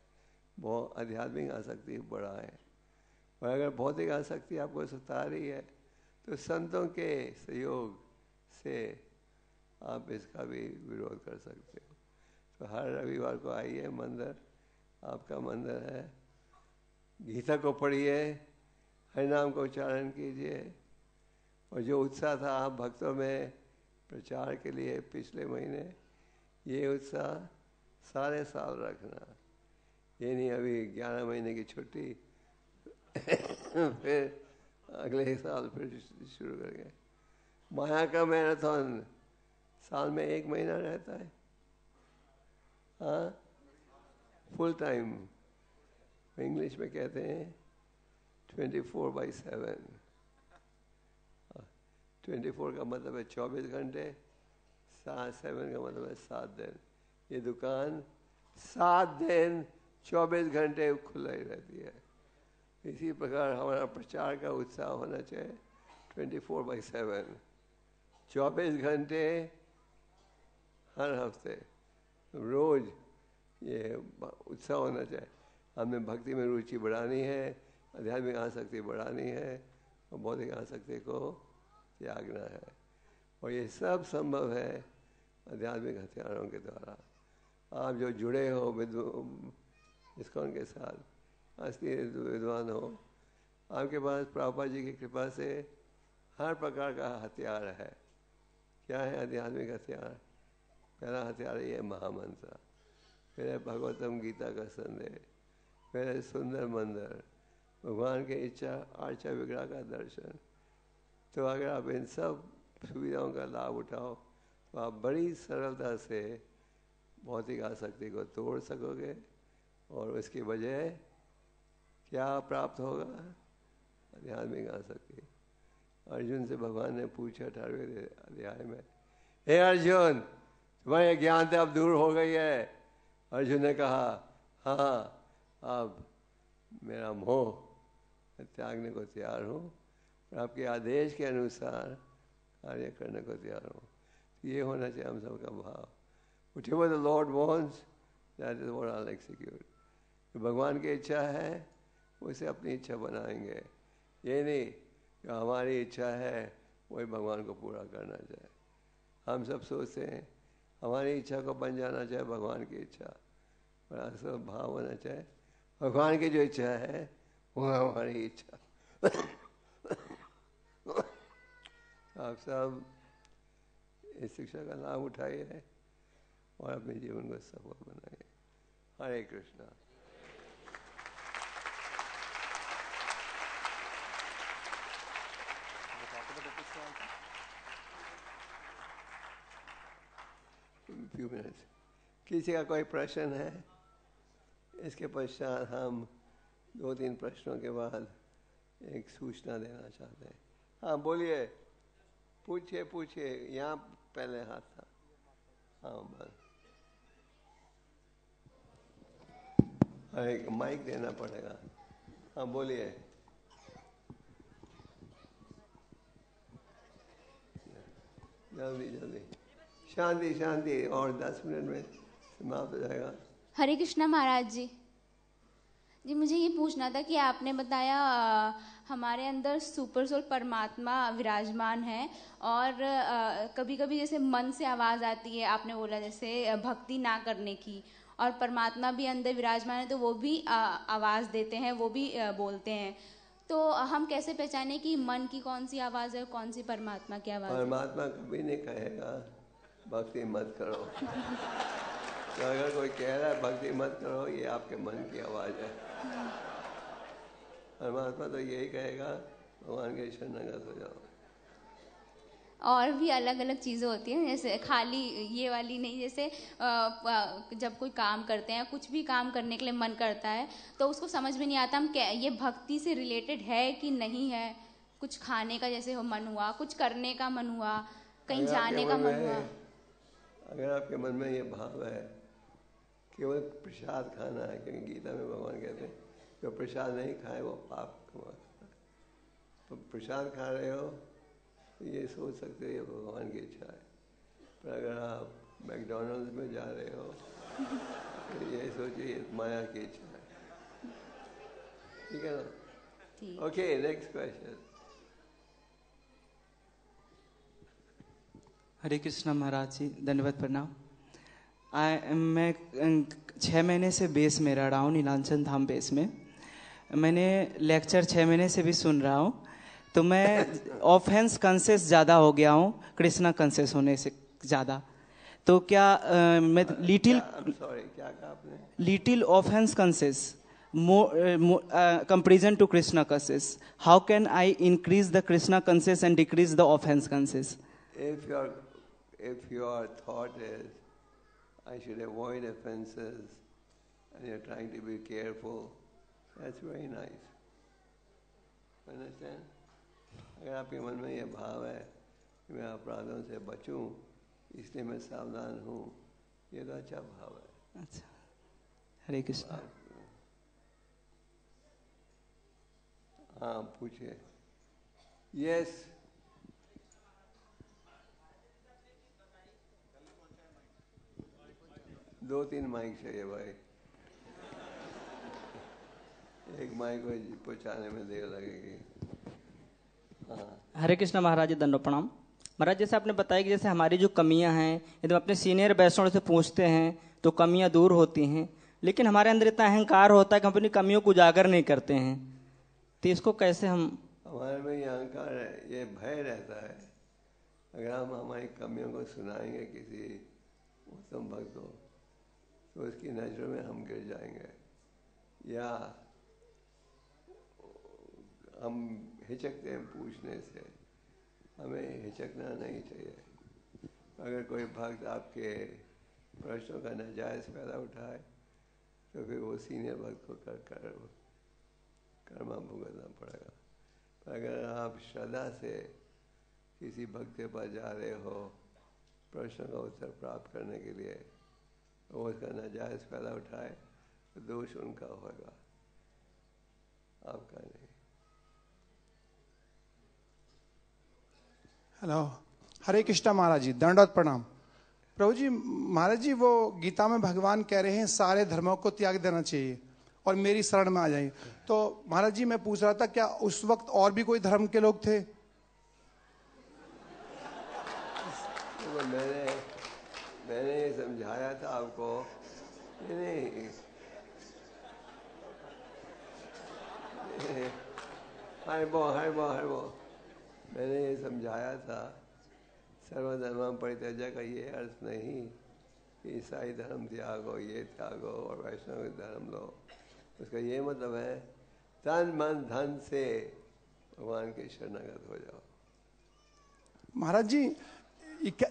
Speaker 1: बहुत आध्यात्मिक आसक्ति बढ़ाएं। और अगर भौतिक आसक्ति आपको सता रही है तो संतों के सहयोग से आप इसका भी विरोध कर सकते हो। तो हर रविवार को आइए, मंदिर आपका मंदिर है, गीता को पढ़िए, हरिनाम का उच्चारण कीजिए, और जो उत्साह था आप भक्तों में प्रचार के लिए पिछले महीने, ये उत्साह सारे साल रखना। ये नहीं अभी 11 महीने की छुट्टी फिर अगले साल फिर शुरू करेंगे। माया का मैराथन साल में 1 महीना रहता है, हाँ, फुल टाइम। इंग्लिश में कहते हैं 24/7। 24 का मतलब है 24 घंटे, 7 का मतलब है 7 दिन। ये दुकान 7 दिन 24 घंटे खुला ही रहती है। इसी प्रकार हमारा प्रचार का उत्साह होना चाहिए 24/7, 24 घंटे हर हफ्ते, रोज ये उत्साह होना चाहिए। हमें भक्ति में रुचि बढ़ानी है, आध्यात्मिक आसक्ति बढ़ानी है, और बौद्धिक आसक्ति को त्यागना है। और ये सब संभव है आध्यात्मिक हथियारों के द्वारा। आप जो जुड़े हो इस्कॉन के साथ, असली विद्वान हो, आपके पास प्रभुपाद जी की कृपा से हर प्रकार का हथियार है। क्या है आध्यात्मिक हथियार? पहला हथियार ये महामंत्र, फिर है भगवतम गीता का संदेश, फिर है सुंदर मंदिर, भगवान की इच्छा आर्चा विग्रह का दर्शन। तो अगर आप इन सब सुविधाओं का लाभ उठाओ तो आप बड़ी सरलता से भौतिक आसक्ति को तोड़ सकोगे, और उसकी वजह क्या प्राप्त होगा? आध्यात्मिक आसक्ति। अर्जुन से भगवान ने पूछा 18वें अध्याय में, हे अर्जुन, तुम्हारे ज्ञान से अब दूर हो गई है? अर्जुन ने कहा, हाँ, अब मेरा मोह त्यागने को तैयार हूँ, और आपके आदेश के अनुसार कार्य करने को तैयार हूँ। ये होना चाहिए हम सबका भाव। Whatever the Lord wants, that is what I'll execute. भगवान की इच्छा है उसे अपनी इच्छा बनाएंगे। ये नहीं कि हमारी इच्छा है वही भगवान को पूरा करना चाहिए। हम सब सोचते हैं हमारी इच्छा को बन जाना चाहिए भगवान की इच्छा, और असल भाव होना चाहिए भगवान की जो इच्छा है वो हमारी इच्छा। आप सब इस शिक्षा का लाभ उठाइए और अपने जीवन को सफल बनाइए। हरे कृष्णा। few minutes. किसी का कोई प्रश्न है? इसके पश्चात हम 2-3 प्रश्नों के बाद एक सूचना देना चाहते हैं। हाँ बोलिए, पूछिए पूछिए। यहाँ पहले हाथ था। हाँ बस, एक माइक देना पड़ेगा। हाँ बोलिए। जल्दी जल्दी, शांति शांति, और 10 मिनट में समाप्त हो जाएगा।
Speaker 4: हरे कृष्णा महाराज जी। जी मुझे ये पूछना था कि आपने बताया हमारे अंदर सुपर सोल परमात्मा विराजमान है और कभी कभी जैसे मन से आवाज़ आती है, आपने बोला जैसे भक्ति ना करने की, और परमात्मा भी अंदर विराजमान है तो वो भी आवाज़ देते हैं, वो भी बोलते हैं। तो हम कैसे पहचाने कि मन की कौन सी आवाज़ है और कौन सी परमात्मा की आवाज़ है?
Speaker 1: परमात्मा कभी नहीं कहेगा भक्ति मत करो। तो अगर कोई कह रहा है भक्ति मत करो, ये आपके मन की आवाज़ है। परमात्मा तो यही कहेगा भगवान के शरणागत हो जाओ।
Speaker 4: और भी अलग अलग चीज़ें होती हैं, जैसे खाली ये वाली नहीं, जैसे जब कोई काम करते हैं, कुछ भी काम करने के लिए मन करता है तो उसको समझ में नहीं आता हम क्या ये भक्ति से रिलेटेड है कि नहीं है। कुछ खाने का जैसे हो मन हुआ, कुछ करने का मन हुआ, कहीं जाने का मन हुआ।
Speaker 1: अगर आपके मन में ये भाव है केवल प्रसाद खाना है, क्योंकि गीता में भगवान कहते हैं जो प्रसाद नहीं खाए वो पाप कमाता है, तो प्रसाद खा रहे हो तो ये सोच सकते हो ये भगवान की इच्छा है। पर अगर आप मैकडॉनल्ड्स में जा रहे हो तो ये सोचिए ये माया की इच्छा है। ठीक है ना? Okay, next question.
Speaker 5: Hare Krishna Maharaj ji, धन्यवाद, प्रणाम। मैं 6 महीने से बेस में रह रहा हूँ, नीलांचल धाम बेस में। मैंने लेक्चर 6 महीने से भी सुन रहा हूँ, तो मैं ऑफेंस कॉन्शियस ज़्यादा हो गया हूँ कृष्णा कॉन्शियस होने से ज़्यादा। तो क्या मैं little offence conscious comparison to Krishna conscious, how can I increase the Krishna conscious and decrease the offence conscious?
Speaker 1: If your thought is I should avoid offenses and you're trying to be careful, that's very nice. Understand? अगर आपके मन में ये भाव है कि मैं अपराधों से बचूं इसलिए मैं सावधान हूँ, ये तो अच्छा भाव है।
Speaker 5: अच्छा, हरे कृष्णा।
Speaker 1: हाँ पूछिए। यस, दो 3 माइक चाहिए भाई, एक माइक को पहुँचाने में देर लगेगी। हाँ।
Speaker 6: हरे कृष्णा महाराज जी, दंडो प्रणाम। महाराज जैसे आपने बताया कि जैसे हमारी जो कमियां हैं यदि हम अपने सीनियर वैष्णव से पूछते हैं तो कमियां दूर होती हैं, लेकिन हमारे अंदर इतना अहंकार होता है कि हम अपनी कमियों को उजागर नहीं करते हैं। तो इसको कैसे हम?
Speaker 1: हमारे में ये अहंकार है, ये भय रहता है। अगर हम हमारी कमियों को सुनाएंगे किसी उत्तम भक्त को तो उसकी नजरों में हम गिर जाएंगे, या हम हिचकते हैं पूछने से। हमें हिचकना नहीं चाहिए। अगर कोई भक्त आपके प्रश्नों का नाजायज़ फायदा उठाए तो फिर वो सीनियर भक्त को कर्मा भुगतना पड़ेगा। पर अगर आप श्रद्धा से किसी भक्त के पास जा रहे हो प्रश्न का उत्तर प्राप्त करने के लिए, वो उसका नाजायज़ फायदा उठाए तो दोष उनका होगा, आपका नहीं।
Speaker 7: हेलो, हरे कृष्णा महाराज जी, दंडवत प्रणाम। प्रभु जी, महाराज जी वो गीता में भगवान कह रहे हैं सारे धर्मों को त्याग देना चाहिए और मेरी शरण में आ जाइए। तो महाराज जी मैं पूछ रहा था क्या उस वक्त और भी कोई धर्म के लोग थे?
Speaker 1: तो मैंने ये समझाया था आपको। नहीं हर वो मैंने ये समझाया था, सर्वधर्म परित्यज्य का ये अर्थ नहीं कि ईसाई धर्म त्यागो, ये त्यागो और वैष्णव धर्म लो। उसका ये मतलब है तन मन धन से भगवान के शरणागत हो जाओ।
Speaker 7: महाराज जी,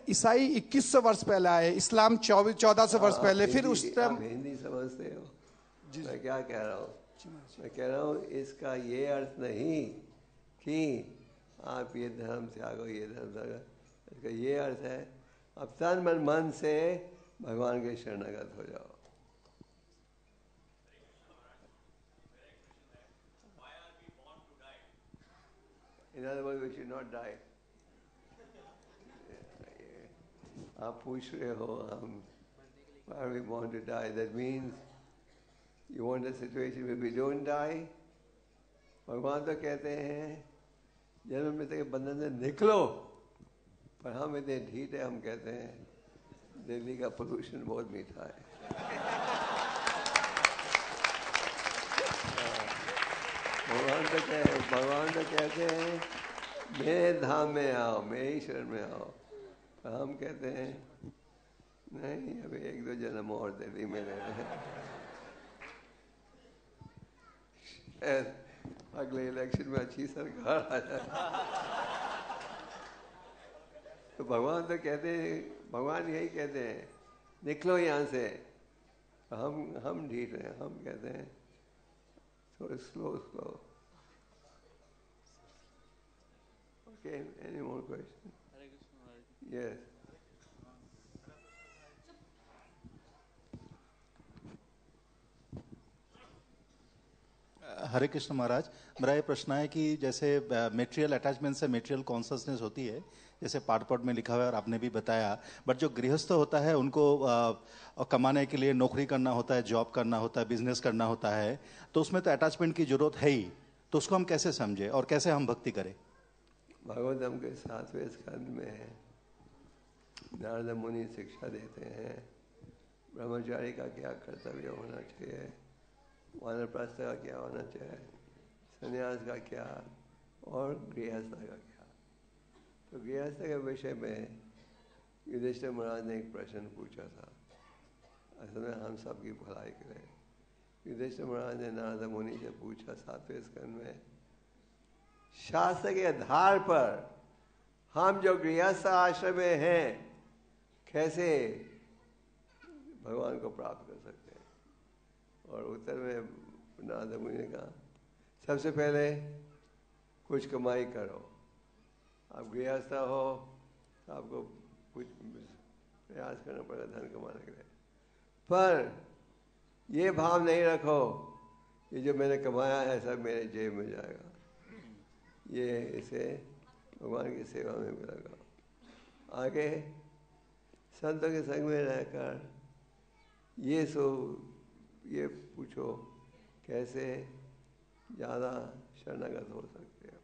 Speaker 7: ईसाई 2100 वर्ष पहले आए, इस्लाम 1400 वर्ष पहले, फिर उस टाइम
Speaker 1: आप हिंदी समझते हो मैं क्या कह रहा हूँ? मैं कह रहा हूँ इसका ये अर्थ नहीं कि आप ये धर्म त्यागो, ये धर्म त्यागो। इसका ये अर्थ है अब तन मन से भगवान के शरणागत हो जाओ। In other words, we should not die. आप पूछ रहे हो हम why we want to die? That means you want a situation where we don't die. भगवान तो कहते हैं जन्म मृत्यु के बंधन से निकलो, पर हम इतने ढीठ है, हम कहते हैं दिल्ली का पोल्यूशन बहुत मीठा है। भगवान तो कहते हैं मेरे धाम में आओ, मेरी शरण में आओ, पर हम कहते हैं नहीं, अभी 1-2 जन्म और दिल्ली में रहे हैं, अगले इलेक्शन में अच्छी सरकार आ जाए। तो भगवान तो कहते हैं, भगवान यही कहते हैं निकलो यहाँ से। हम ढीठ हैं, हम कहते हैं थोड़ा slow. Okay, any more questions? Yes.
Speaker 8: हरे कृष्ण महाराज, मेरा ये प्रश्न है कि जैसे मेटेरियल अटैचमेंट से मेटेरियल कॉन्शसनेस होती है, जैसे पाठ में लिखा हुआ है और आपने भी बताया, बट जो गृहस्थ होता है उनको कमाने के लिए नौकरी करना होता है, जॉब करना होता है, बिजनेस करना होता है, तो उसमें तो अटैचमेंट की जरूरत है ही, तो उसको हम कैसे समझे और कैसे हम भक्ति करें?
Speaker 1: भागवतम के 7वें स्कंद में नारद मुनि शिक्षा देते हैं ब्रह्मचारी का क्या कर्तव्य होना चाहिए, वानप्रस्थ का क्या होना चाहिए, संन्यास का क्या और गृहस्थ का क्या। तो गृहस्थ के विषय में युधिष्ठिर महाराज ने एक प्रश्न पूछा था, असल में हम सब की भलाई करें। युधिष्ठिर महाराज ने नारद मुनि से पूछा 7वें स्कंद में, शास्त्र के आधार पर हम जो गृहस्थ आश्रम में हैं कैसे भगवान को प्राप्त कर सकते हैं? और उत्तर में नारद मुनि ने कहा सबसे पहले कुछ कमाई करो। आप गृहस्थ हो तो आपको कुछ प्रयास करना पड़ेगा धन कमाने के लिए, पर ये भाव नहीं रखो कि जो मैंने कमाया है सब मेरे जेब में जाएगा, ये इसे भगवान की सेवा में भी लगाओ। आगे संतों के संग में रहकर ये पूछो कैसे ज़्यादा शरणागत हो सकते हो।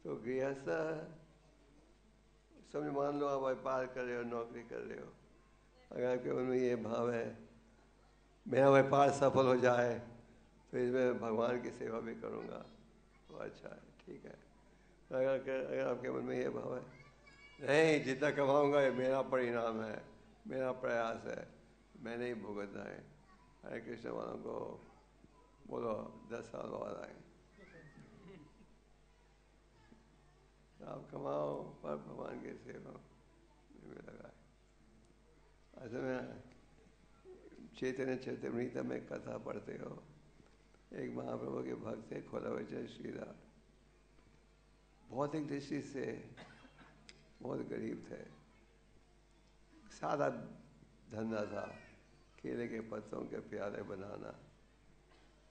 Speaker 1: तो गृहस्थ समझ मान लो आप व्यापार कर रहे हो, नौकरी कर रहे हो, अगर आपके मन में ये भाव है मेरा व्यापार सफल हो जाए तो इसमें भगवान की सेवा भी करूँगा, तो अच्छा है, ठीक है। अगर आपके मन में ये भाव है नहीं जितना कमाऊँगा ये मेरा परिणाम है, मेरा प्रयास है, मैंने ही भुगतना है, हरे कृष्ण वालों को बोलो 10 साल बाद आए, आप कमाओ पर भगवान की सेवा में लगाए। असल में चैतन्य चरितामृत में कथा पढ़ते हो, एक महाप्रभु के भक्त थे खोलावचर श्रीधर, भौतिक दृष्टि से बहुत गरीब थे, सादा धंधा था केले के पत्तों के प्याले बनाना,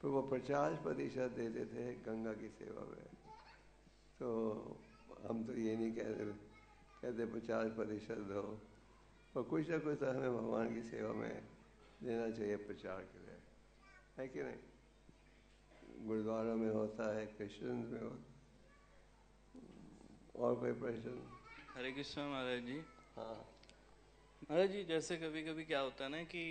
Speaker 1: तो वो 50% देते थे गंगा की सेवा में। तो हम तो ये नहीं कहते 50% दो, और कुछ ना कुछ तो हमें भगवान की सेवा में देना चाहिए प्रचार के लिए, है कि नहीं? गुरुद्वारों में होता है, क्रिश्चियंस में होता है। और कोई प्रश्न?
Speaker 9: हरे कृष्ण महाराज जी।
Speaker 1: हाँ
Speaker 9: महाराज जी, जैसे कभी कभी क्या होता है ना कि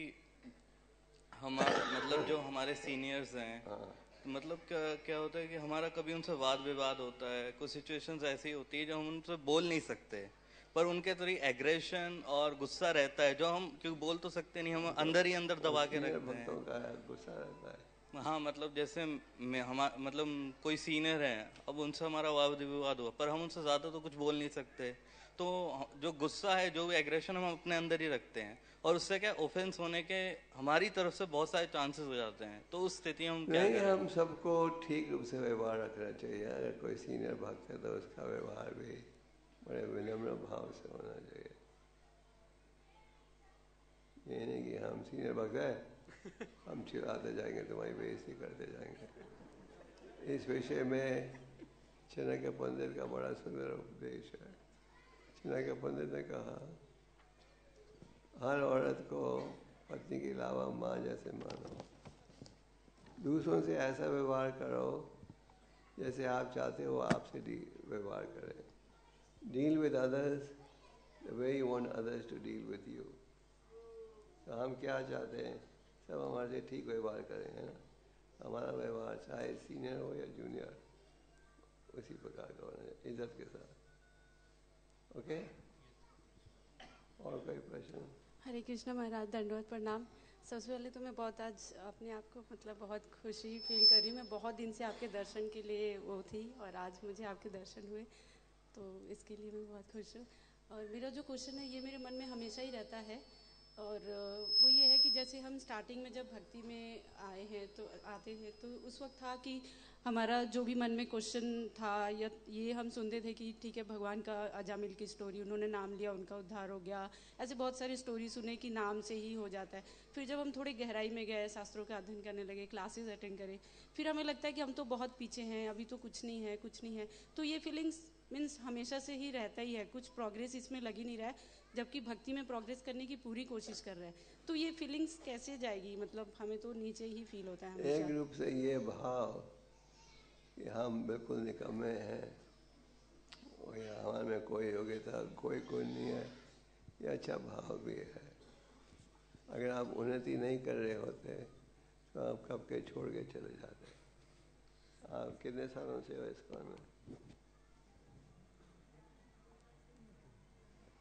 Speaker 9: हमारे मतलब जो हमारे सीनियर्स हैं
Speaker 1: हाँ।
Speaker 9: तो मतलब क्या क्या होता है कि हमारा कभी उनसे वाद विवाद होता है, कुछ सिचुएशंस ऐसी होती है जो हम उनसे बोल नहीं सकते, पर उनके थोड़ी एग्रेशन और गुस्सा रहता है जो हम क्यों बोल तो सकते नहीं, हम अंदर ही अंदर दबा के
Speaker 1: सीनियर
Speaker 9: रखते हैं।
Speaker 1: भक्तों का गुस्सा रहता है।
Speaker 9: हाँ मतलब जैसे मतलब कोई सीनियर है, अब उनसे हमारा वाद विवाद हुआ, पर हम उनसे ज्यादा तो कुछ बोल नहीं सकते, तो जो गुस्सा है, जो एग्रेशन हम अपने अंदर ही रखते हैं, और उससे क्या ऑफेंस होने के हमारी तरफ से बहुत सारे चांसेस हो जाते हैं। तो उस स्थिति में हम क्या
Speaker 1: नहीं,
Speaker 9: करें?
Speaker 1: हम सबको ठीक रूप से व्यवहार रखना चाहिए। अगर कोई सीनियर भक्त है तो उसका व्यवहार भी बड़े विनम्र भाव से होना चाहिए। ये नहीं कि हम सीनियर भक्त है, हम चिल्लाते जाएंगे, तुम्हारी बेइज्जती करते जाएंगे। इस विषय में चाणक्य पंडित का बड़ा सुंदर उपदेश है। चाणक्य पंडित ने कहा, हर औरत को पत्नी के अलावा माँ जैसे मानो। दूसरों से ऐसा व्यवहार करो जैसे आप चाहते हो आपसे व्यवहार करें। Deal with others the way you want others to deal with you. तो हम क्या चाहते हैं, सब हमारे से ठीक व्यवहार करें, है ना। हमारा व्यवहार चाहे सीनियर हो या जूनियर, उसी प्रकार का होना चाहिए, इज्जत के साथ। ओके, और कोई प्रश्न?
Speaker 10: हरे कृष्णा महाराज, दंडवत प्रणाम। सबसे पहले तो मैं बहुत आज अपने आप को मतलब बहुत खुशी फील कर रही हूँ। मैं बहुत दिन से आपके दर्शन के लिए वो थी और आज मुझे आपके दर्शन हुए, तो इसके लिए मैं बहुत खुश हूँ। और मेरा जो क्वेश्चन है ये मेरे मन में हमेशा ही रहता है, और वो ये है कि जैसे हम स्टार्टिंग में जब भक्ति में आते हैं तो उस वक्त था कि हमारा जो भी मन में क्वेश्चन था, या ये हम सुनते थे कि ठीक है, भगवान का अजामिल की स्टोरी, उन्होंने नाम लिया, उनका उद्धार हो गया, ऐसे बहुत सारी स्टोरी सुने कि नाम से ही हो जाता है। फिर जब हम थोड़ी गहराई में गए, शास्त्रों का अध्ययन करने लगे, क्लासेस अटेंड करें, फिर हमें लगता है कि हम तो बहुत पीछे हैं, अभी तो कुछ नहीं है, कुछ नहीं है। तो ये फीलिंग्स मीन्स हमेशा से ही रहता ही है, कुछ प्रोग्रेस इसमें लग ही नहीं रहा है, जबकि भक्ति में प्रोग्रेस करने की पूरी कोशिश कर रहे हैं। तो ये फीलिंग्स कैसे जाएगी? मतलब हमें तो नीचे ही फील होता है हमेशा।
Speaker 1: एक रूप से ये भाव कि हम बिल्कुल निकम्मे हैं और हमारे में कोई योग्यता कोई नहीं है, ये अच्छा भाव भी है। अगर आप उन्नति नहीं कर रहे होते तो आप कब के छोड़ के चले जाते। आप कितने सालों से हो इस्कॉन में?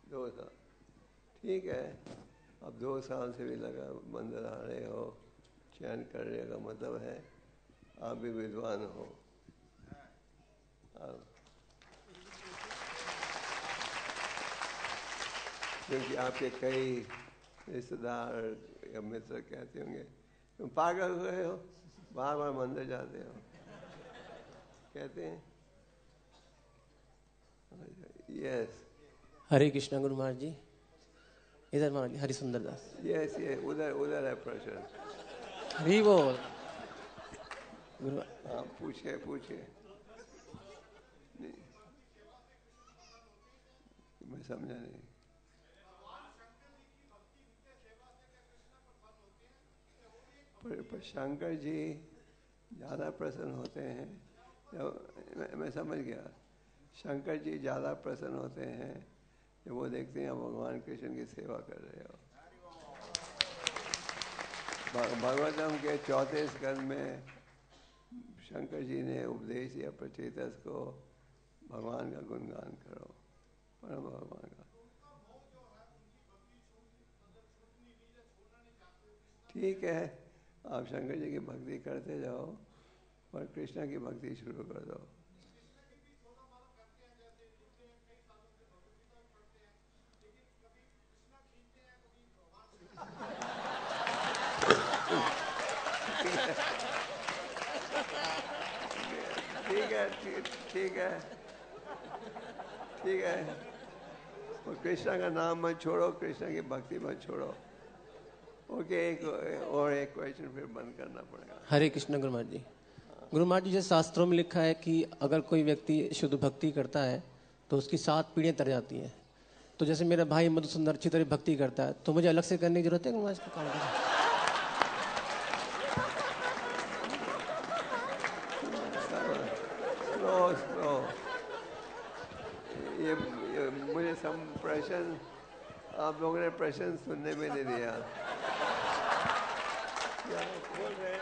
Speaker 1: 2 साल, ठीक है। अब 2 साल से भी लगा बंद रहे हो, चयन कर रहे का मतलब है आप भी विद्वान हो। क्योंकि आपके कई रिश्तेदार या मित्र कहते होंगे तुम पागल हुए हो, बार बार मंदिर जाते हो, कहते हैं। यस,
Speaker 11: हरे कृष्णा गुरु महाराज जी। इधर महाराज जी, हरिसुंदर दास।
Speaker 1: यस, ये उधर है प्रश्न।
Speaker 11: हरी बोल गुरु।
Speaker 1: हाँ, पूछिए। मैं समझा नहीं। पर शंकर जी ज़्यादा प्रसन्न होते हैं, मैं समझ गया। शंकर जी ज़्यादा प्रसन्न होते हैं जब वो देखते हैं भगवान कृष्ण की सेवा कर रहे हो। भागवतम के 4थे स्कंद में शंकर जी ने उपदेश दिया प्रचेतस को, भगवान का गुणगान करो, परम भगवान का। ठीक है, आप शंकर जी की भक्ति करते जाओ और कृष्ण की भक्ति शुरू कर दो। ठीक है। और कृष्ण का नाम मत छोड़ो, कृष्ण की भक्ति मत छोड़ो। ओके, एक क्वेश्चन फिर बंद करना पड़ेगा।
Speaker 11: हरे कृष्ण गुरु महाराज जी। गुरु महाराज जी, जैसे शास्त्रों में लिखा है कि अगर कोई व्यक्ति शुद्ध भक्ति करता है तो उसकी 7 पीढ़ियां तर जाती हैं। तो जैसे मेरा भाई मधुसुंदर अच्छी तरह भक्ति करता है, तो मुझे अलग से करने की जरूरत है? मैं इसको काम करूं?
Speaker 1: ये मुझे प्रश्न आप लोगों ने प्रश्न सुनने में नहीं दिया। क्या बोल रहे हैं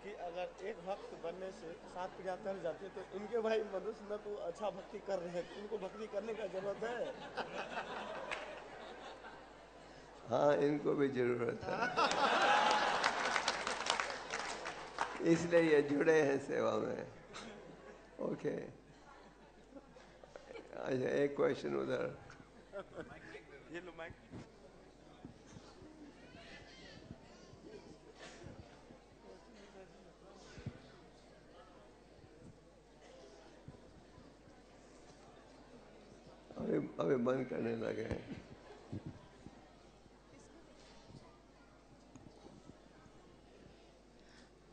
Speaker 1: कि
Speaker 12: अगर एक भक्त बनने से 7 पीढ़ियां तर जाती है तो इनके भाई मधुसूदन तो अच्छा भक्ति कर रहे हैं, इनको भक्ति करने का जरूरत है।
Speaker 1: हाँ, इनको भी जरूरत है, इसलिए ये जुड़े हैं सेवा में। ओके, अच्छा एक क्वेश्चन उधर।
Speaker 12: ये लो माइक।
Speaker 1: अभी बंद करने लगे हैं।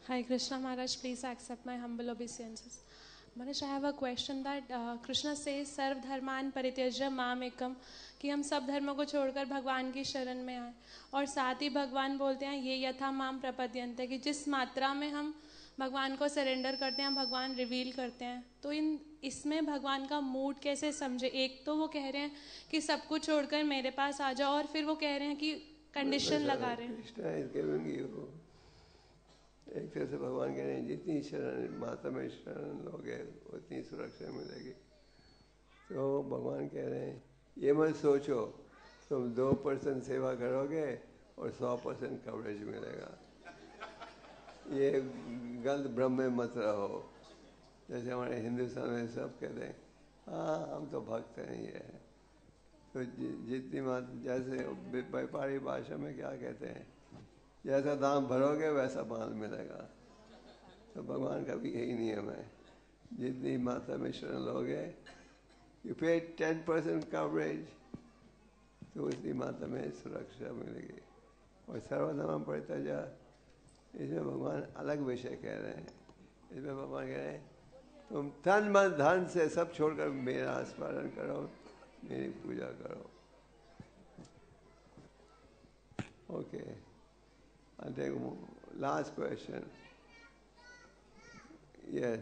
Speaker 13: Hi Krishna Maharaj, please accept my humble obeisances. Maharaj, I have a question that Krishna says सर्व धर्मान परित्यज्य माम एकम, कि हम सब धर्मों को छोड़कर भगवान की शरण में आए, और साथ ही भगवान बोलते हैं ये यथा माम प्रपद्यन्ते, कि जिस मात्रा में हम भगवान को सरेंडर करते हैं भगवान रिवील करते हैं। तो इसमें भगवान का मूड कैसे समझे? एक तो वो कह रहे हैं कि सब कुछ छोड़कर मेरे पास आ जाओ, और फिर वो कह रहे हैं कि कंडीशन लगा रहे हैं।
Speaker 1: एक तरह से भगवान कह रहे हैं जितनी शरण माता में शरण लोगे उतनी सुरक्षा मिलेगी। तो भगवान कह रहे हैं ये मत सोचो तुम 2% सेवा करोगे और 100% कवरेज मिलेगा, ये गलत भ्रम में मत रहो। जैसे हमारे हिंदुस्तान में सब कहते हैं हाँ हम तो भक्त हैं, ये है तो जितनी बात, जैसे व्यापारी भाषा में क्या कहते हैं, जैसा दाम भरोगे वैसा माल मिलेगा। तो भगवान का भी यही नियम है, जितनी मात्रा में शरण लोगे, यू पे 10% कवरेज, तो उतनी मात्रा में सुरक्षा मिलेगी। और सर्वधर्म परित्यज्य, इसमें भगवान अलग विषय कह रहे हैं। इसमें भगवान कह रहे हैं तुम तन मन धन से सब छोड़कर मेरा स्मरण करो, मेरी पूजा करो। Okay, I'll take last question. Yes.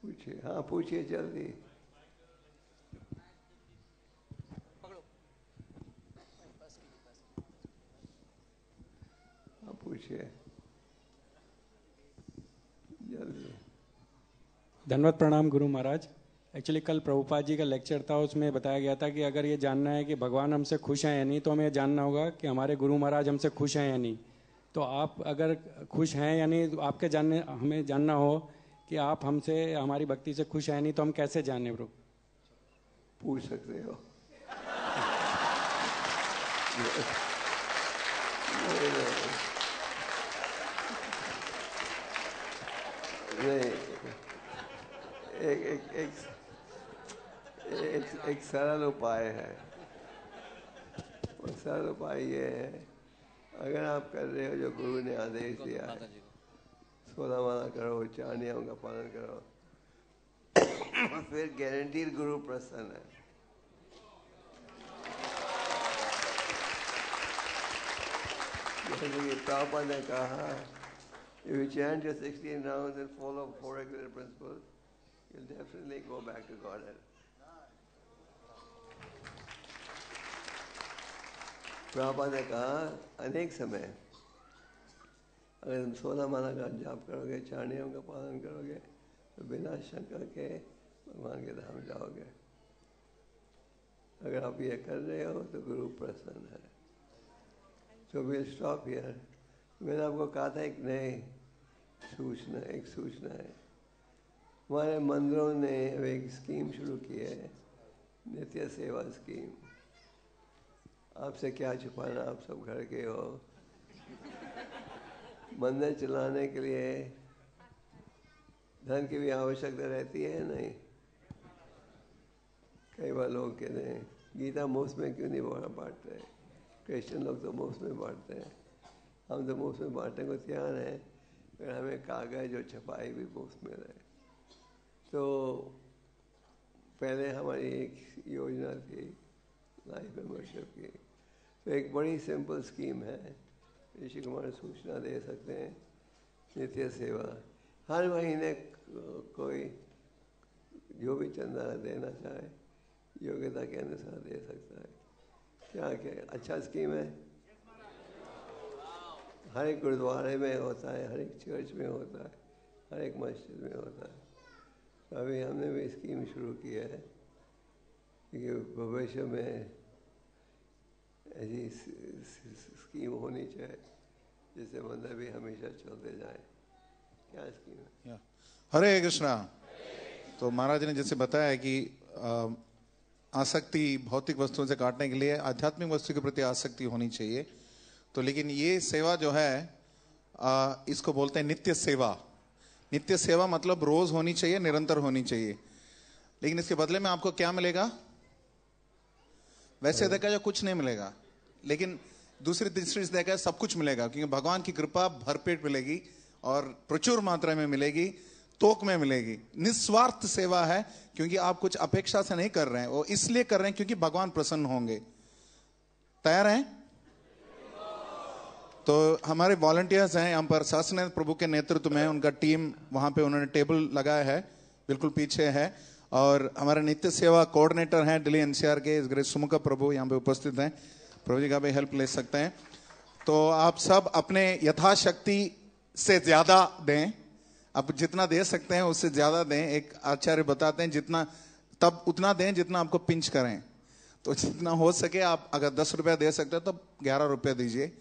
Speaker 1: पूछिए, हाँ पूछिए जल्दी। हाँ पूछिए जल्दी।
Speaker 14: धन्यवाद, प्रणाम गुरु महाराज। एक्चुअली कल प्रभुपाद जी का लेक्चर था, उसमें बताया गया था कि अगर ये जानना है कि भगवान हमसे खुश हैं या नहीं, तो हमें जानना होगा कि हमारे गुरु महाराज हमसे खुश हैं या नहीं। तो आप अगर खुश हैं या नहीं, तो आपके जानने हमें जानना हो कि आप हमसे हमारी भक्ति से खुश हैं या नहीं, तो हम कैसे जाने ब्रो?
Speaker 1: पूछ सकते हो। नहीं, एक सरल उपाय है। और सरल उपाय ये है, अगर आप कर रहे हो जो गुरु ने आदेश दिया है, 16 माला करो, 4 नियमों का पालन करो, फिर गारंटीड गुरु प्रसन्न है। जैसे कि प्रभुपाद ने कहा, if you chant your 16 rounds and follow 4 regular principles, you'll definitely go back to Godhead. Prabhupada ने कहा अनेक समय अगर तुम 16 माला का जाप करोगे, 4 नियमों का पालन करोगे, तो बिना शंका के भगवान के धाम जाओगे। अगर आप ये कर रहे हो तो गुरु प्रसन्न है। So we'll stop here. मैंने आपको कहा था एक नई सूचना है। हमारे मंदिरों ने एक स्कीम शुरू की है, नित्य सेवा स्कीम। आपसे क्या छुपाना, आप सब घर के हो। मंदिर चलाने के लिए धन की भी आवश्यकता रहती है नहीं? कई बार लोग कहते हैं गीता मुफ्त में क्यों नहीं बांटते? क्रिश्चियन लोग तो मुफ्त में बांटते हैं, हम तो मुफ्त में बांटने को तैयार हैं, फिर हमें कागज और छपाई भी मुफ्त में रहे। तो पहले हमारी एक योजना थी लाइफ मेंबरशिप की, तो एक बड़ी सिंपल स्कीम है, ऋषि कुमार सूचना दे सकते हैं। नित्य सेवा हर महीने कोई जो भी चंदा देना चाहे योग्यता के अनुसार दे सकता है। क्या अच्छा स्कीम है? हर एक गुरुद्वारे में होता है, हर एक चर्च में होता है, हर एक मस्जिद में होता है। तो अभी हमने भी स्कीम शुरू की है कि भविष्य में ऐसी स्कीम होनी चाहिए जिससे मंदिर भी हमेशा चलते जाए। क्या स्कीम है?
Speaker 15: हरे कृष्णा। तो महाराज ने जैसे बताया कि आसक्ति भौतिक वस्तुओं से काटने के लिए आध्यात्मिक वस्तु के प्रति आसक्ति होनी चाहिए। तो लेकिन ये सेवा जो है इसको बोलते हैं नित्य सेवा। नित्य सेवा मतलब रोज होनी चाहिए, निरंतर होनी चाहिए। लेकिन इसके बदले में आपको क्या मिलेगा? वैसे देखा जाए कुछ नहीं मिलेगा, लेकिन दूसरी दृष्टि से देखा सब कुछ मिलेगा, क्योंकि भगवान की कृपा भरपेट मिलेगी और प्रचुर मात्रा में मिलेगी, तोक में मिलेगी। निस्वार्थ सेवा है, क्योंकि आप कुछ अपेक्षा से नहीं कर रहे हैं, वो इसलिए कर रहे हैं क्योंकि भगवान प्रसन्न होंगे। तैयार हैं? तो हमारे वॉलंटियर्स हैं यहाँ पर, सस्नेह प्रभु के नेतृत्व में उनका टीम वहां पे उन्होंने टेबल लगाया है, बिल्कुल पीछे है। और हमारे नित्य सेवा कोऑर्डिनेटर हैं दिल्ली एनसीआर के ग्रेट सुमुखा प्रभु यहाँ पे उपस्थित हैं, प्रभु जी का भी हेल्प ले सकते हैं। तो आप सब अपने यथाशक्ति से ज्यादा दें, आप जितना दे सकते हैं उससे ज्यादा दें। एक आचार्य बताते हैं जितना तब उतना दें जितना आपको पिंच करें। तो जितना हो सके आप अगर 10 रुपया दे सकते हो तो 11 रुपया दीजिए।